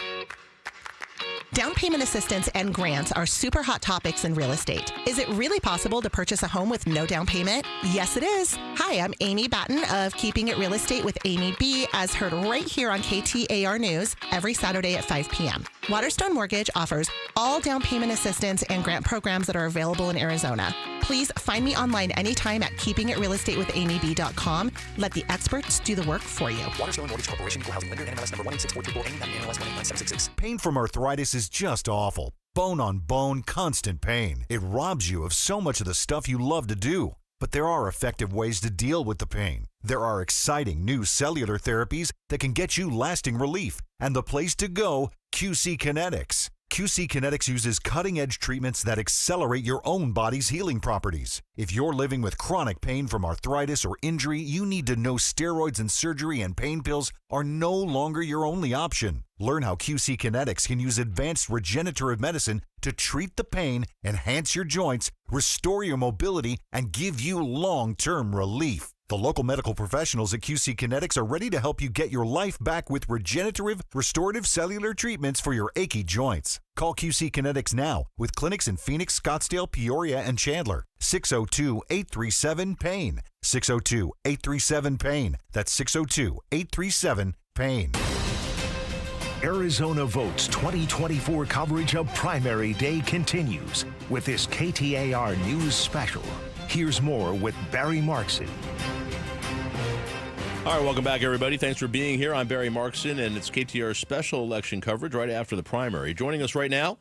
Down payment assistance and grants are super hot topics in real estate. Is it really possible to purchase a home with no down payment? Yes, it is. Hi, I'm Amy Batten of Keeping It Real Estate with Amy B, as heard right here on KTAR News every Saturday at 5 p.m. Waterstone Mortgage offers all down payment assistance and grant programs that are available in Arizona. Please find me online anytime at keepingitrealestatewithamyb.com. Let the experts do the work for you. Waterstone Mortgage Corporation, Equal Housing Lender, NMLS number 18644, Amy, NMLS 1897666. Pain from arthritis is just awful. Bone on bone, constant pain. It robs you of so much of the stuff you love to do. But there are effective ways to deal with the pain. There are exciting new cellular therapies that can get you lasting relief. And the place to go, QC Kinetics. QC Kinetics uses cutting-edge treatments that accelerate your own body's healing properties. If you're living with chronic pain from arthritis or injury, you need to know steroids and surgery and pain pills are no longer your only option. Learn how QC Kinetics can use advanced regenerative medicine to treat the pain, enhance your joints, restore your mobility, and give you long-term relief. The local medical professionals at QC Kinetics are ready to help you get your life back with regenerative, restorative cellular treatments for your achy joints. Call QC Kinetics now with clinics in Phoenix, Scottsdale, Peoria, and Chandler. 602-837-PAIN. 602-837-PAIN. That's 602-837-PAIN. Arizona Votes 2024 coverage of Primary Day continues with this KTAR News Special. Here's more with Barry Markson. All right, welcome back, everybody. Thanks for being here. I'm Barry Markson, and it's KTAR special election coverage right after the primary. Joining us right now,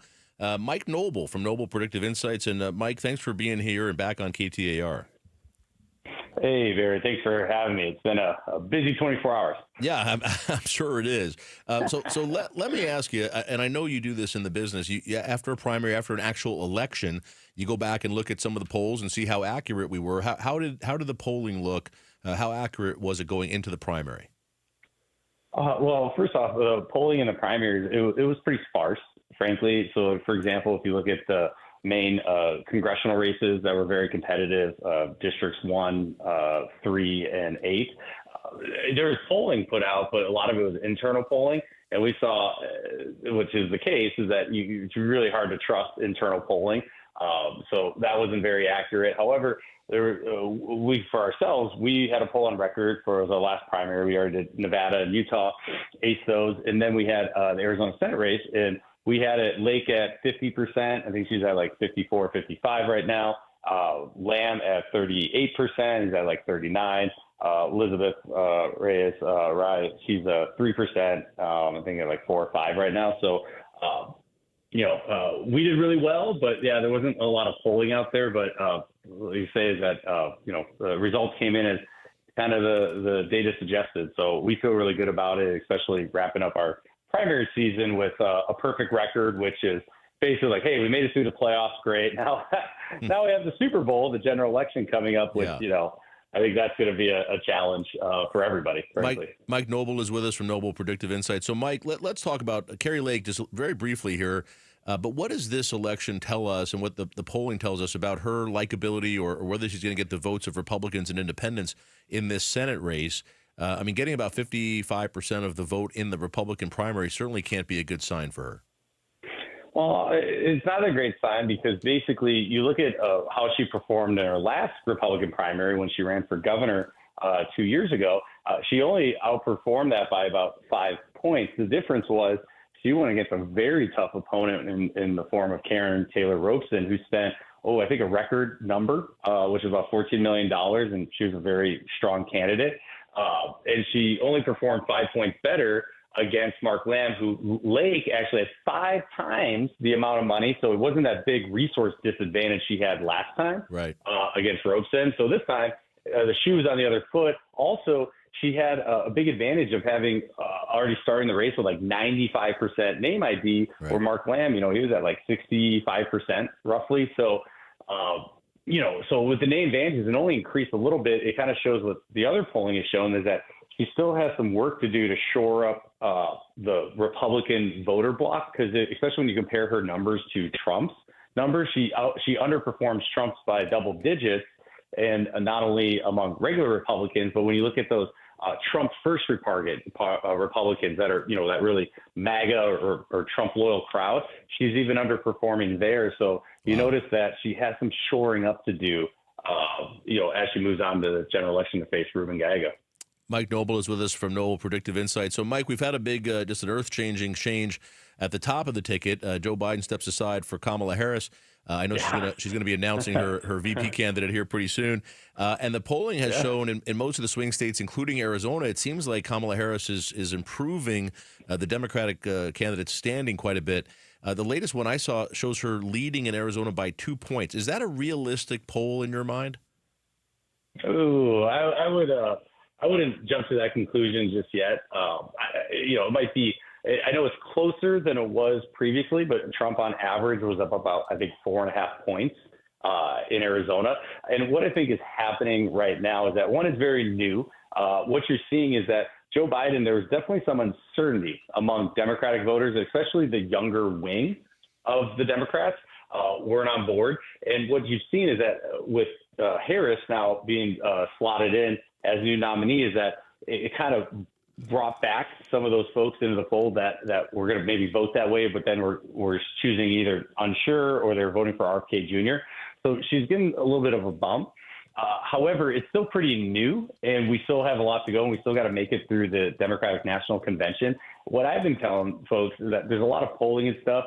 Mike Noble from Noble Predictive Insights. And Mike, thanks for being here and back on KTAR. Hey, Barry. Thanks for having me. It's been a busy 24 hours. Yeah, I'm sure it is. So let me ask you, and I know you do this in the business. After a primary, after an actual election, you go back and look at some of the polls and see how accurate we were. How did the polling look? How accurate was it going into the primary? Well, first off, the polling in the primaries, it was pretty sparse, frankly. So, for example, if you look at the main congressional races that were very competitive, districts 1, 3, and 8, there was polling put out, but a lot of it was internal polling. And we saw, which is the case, is that it's really hard to trust internal polling. So that wasn't very accurate. However, for ourselves, we had a poll on record for the last primary. We already did Nevada and Utah, aced those. And then we had the Arizona Senate race, and we had it Lake at 50%. I think she's at like 54, 55 right now. Lamb at 38%. He's at like 39. Elizabeth Reyes, she's 3%. I think at like 4 or 5 right now. So, we did really well, but yeah, there wasn't a lot of polling out there. But what you say is that, the results came in as kind of the data suggested. So we feel really good about it, especially wrapping up our primary season with a perfect record, which is basically like, hey, we made it through the playoffs. Great. Now we have the Super Bowl, the general election coming up, which, I think that's going to be a challenge for everybody, frankly. Mike Noble is with us from Noble Predictive Insights. So, Mike, let's talk about Kari Lake just very briefly here. But what does this election tell us and what the polling tells us about her likability or whether she's going to get the votes of Republicans and independents in this Senate race? Getting about 55% of the vote in the Republican primary certainly can't be a good sign for her. Well, it's not a great sign because basically you look at how she performed in her last Republican primary when she ran for governor 2 years ago. She only outperformed that by about 5 points. The difference was she went against a very tough opponent in the form of Karen Taylor Robeson, who spent, I think a record number, which is about $14 million, and she was a very strong candidate. And she only performed 5 points better against Mark Lamb, who Lake actually had 5 times the amount of money. So it wasn't that big resource disadvantage she had last time against Robeson. So this time, the shoe was on the other foot. Also, she had a big advantage of having already starting the race with like 95% name ID, where Mark Lamb, he was at like 65% roughly. So, so with the name advantages, it only increased a little bit. It kind of shows what the other polling has shown is that she still has some work to do to shore up the Republican voter bloc, because especially when you compare her numbers to Trump's numbers, she underperforms Trump's by double digits, and not only among regular Republicans, but when you look at those Trump first Republicans that are, that really MAGA or Trump loyal crowd, she's even underperforming there. So you notice that she has some shoring up to do, as she moves on to the general election to face Ruben Gallego. Mike Noble is with us from Noble Predictive Insights. So, Mike, we've had a big, just an earth-changing change at the top of the ticket. Joe Biden steps aside for Kamala Harris. I know she's going to be announcing her VP candidate here pretty soon. And the polling has shown in most of the swing states, including Arizona, it seems like Kamala Harris is improving the Democratic candidate's standing quite a bit. The latest one I saw shows her leading in Arizona by 2 points. Is that a realistic poll in your mind? Ooh, I wouldn't jump to that conclusion just yet. It might be. I know it's closer than it was previously, but Trump on average was up about, I think, 4.5 points in Arizona. And what I think is happening right now is that one is very new. What you're seeing is that Joe Biden, there was definitely some uncertainty among Democratic voters, especially the younger wing of the Democrats weren't on board. And what you've seen is that with Harris now being slotted in as new nominee, is that it kind of brought back some of those folks into the fold that were going to maybe vote that way, but then we're choosing either unsure or they're voting for RFK Jr. So she's getting a little bit of a bump. However, it's still pretty new, and we still have a lot to go, and we still got to make it through the Democratic National Convention. What I've been telling folks is that there's a lot of polling and stuff.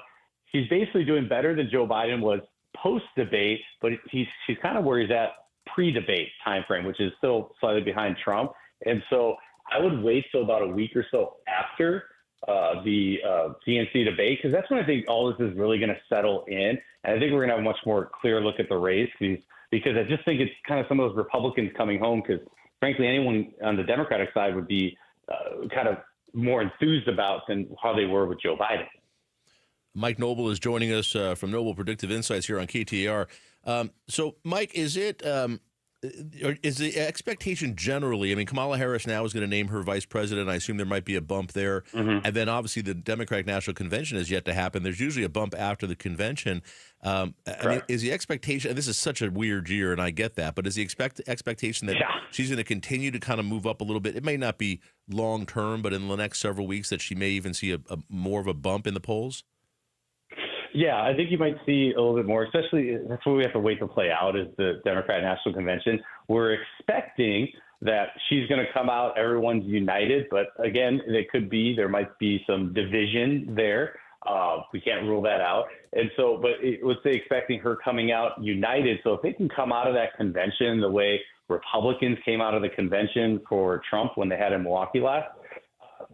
She's basically doing better than Joe Biden was post-debate, but she's kind of where he's at pre-debate timeframe, which is still slightly behind Trump. And so I would wait till about a week or so after the DNC debate, because that's when I think all this is really going to settle in. And I think we're going to have a much more clear look at the race. These because I just think it's kind of some of those Republicans coming home because, frankly, anyone on the Democratic side would be kind of more enthused about than how they were with Joe Biden. Mike Noble is joining us from Noble Predictive Insights here on KTAR. So, Mike, is the expectation generally, I mean, Kamala Harris now is going to name her vice president. I assume there might be a bump there. Mm-hmm. And then obviously the Democratic National Convention is yet to happen. There's usually a bump after the convention. I mean, is the expectation, and this is such a weird year, and I get that, but is the expectation that she's going to continue to kind of move up a little bit? It may not be long term, but in the next several weeks that she may even see a more of a bump in the polls? Yeah, I think you might see a little bit more, especially that's what we have to wait to play out is the Democratic National Convention. We're expecting that she's going to come out, everyone's united, but again, there might be some division there. We can't rule that out. And so, but let's say expecting her coming out united. So if they can come out of that convention the way Republicans came out of the convention for Trump when they had in Milwaukee last,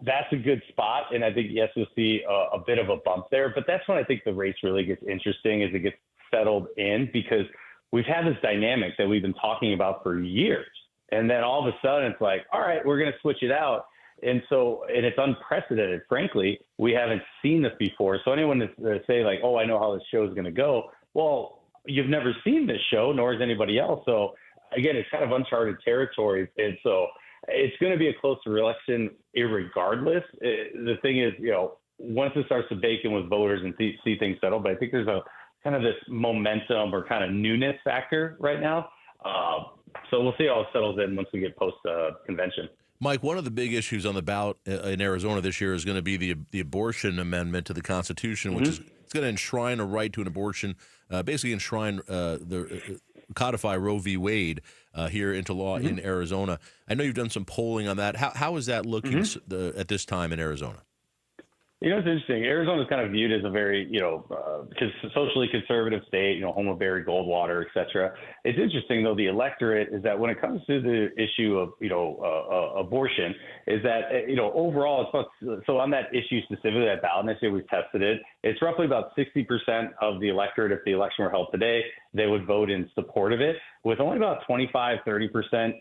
that's a good spot, and I think, yes, we'll see a bit of a bump there. But that's when I think the race really gets interesting as it gets settled in because we've had this dynamic that we've been talking about for years. And then all of a sudden it's like, all right, we're going to switch it out. And it's unprecedented. Frankly, we haven't seen this before. So anyone that say like, oh, I know how this show is going to go. Well, you've never seen this show, nor has anybody else. So again, it's kind of uncharted territory. And so it's going to be a closer election irregardless. The thing is, once it starts to bake in with voters and see things settle, but I think there's a kind of this momentum or kind of newness factor right now. So we'll see how it settles in once we get post-convention. Mike, one of the big issues on the ballot in Arizona this year is going to be the abortion amendment to the Constitution, which is it's going to enshrine a right to an abortion, basically enshrine codify Roe v. Wade here into law in Arizona. I know you've done some polling on that. How is that looking at this time in Arizona? It's interesting. Arizona is kind of viewed as a very, socially conservative state, home of Barry Goldwater, et cetera. It's interesting, though, the electorate is that when it comes to the issue of, abortion, is that, overall, it's about, so on that issue specifically, that ballot initiative, we've tested it. It's roughly about 60% of the electorate, if the election were held today, they would vote in support of it, with only about 25-30%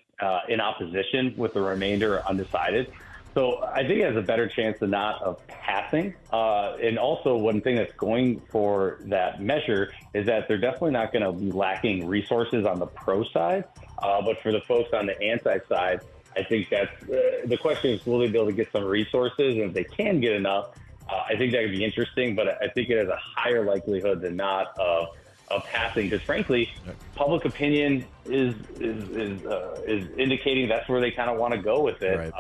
in opposition, with the remainder undecided. So I think it has a better chance than not of passing. And also one thing that's going for that measure is that they're definitely not going to be lacking resources on the pro side. But for the folks on the anti side, I think that's the question is, will they be able to get some resources? And if they can get enough, I think that could be interesting. But I think it has a higher likelihood than not of passing, because frankly, public opinion is indicating that's where they kind of want to go with it. Right.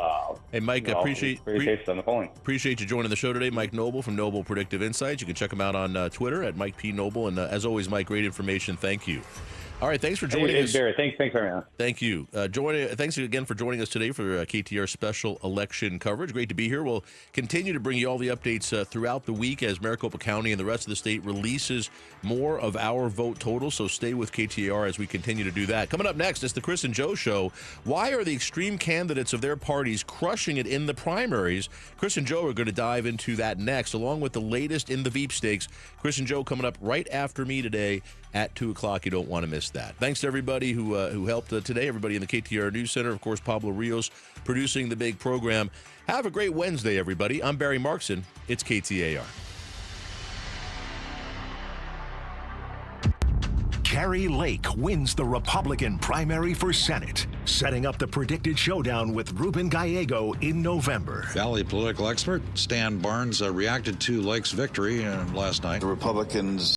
Hey, Mike, appreciate you joining the show today. Mike Noble from Noble Predictive Insights. You can check him out on Twitter at Mike P. Noble. And as always, Mike, great information. Thank you. All right, thanks for joining us. Barry, thanks very much. Thank you. Thanks again for joining us today for KTAR special election coverage. Great to be here. We'll continue to bring you all the updates throughout the week as Maricopa County and the rest of the state releases more of our vote total. So stay with KTAR as we continue to do that. Coming up next, it's the Chris and Joe Show. Why are the extreme candidates of their parties crushing it in the primaries? Chris and Joe are going to dive into that next, along with the latest in the Veep Stakes. Chris and Joe coming up right after me today at 2 o'clock. You don't want to miss that. Thanks to everybody who helped today, everybody in the KTAR News Center, of course, Pablo Rios producing the big program. Have a great Wednesday, everybody. I'm Barry Markson. It's KTAR. Carrie Lake wins the Republican primary for Senate, setting up the predicted showdown with Ruben Gallego in November. Valley political expert Stan Barnes reacted to Lake's victory last night. The Republicans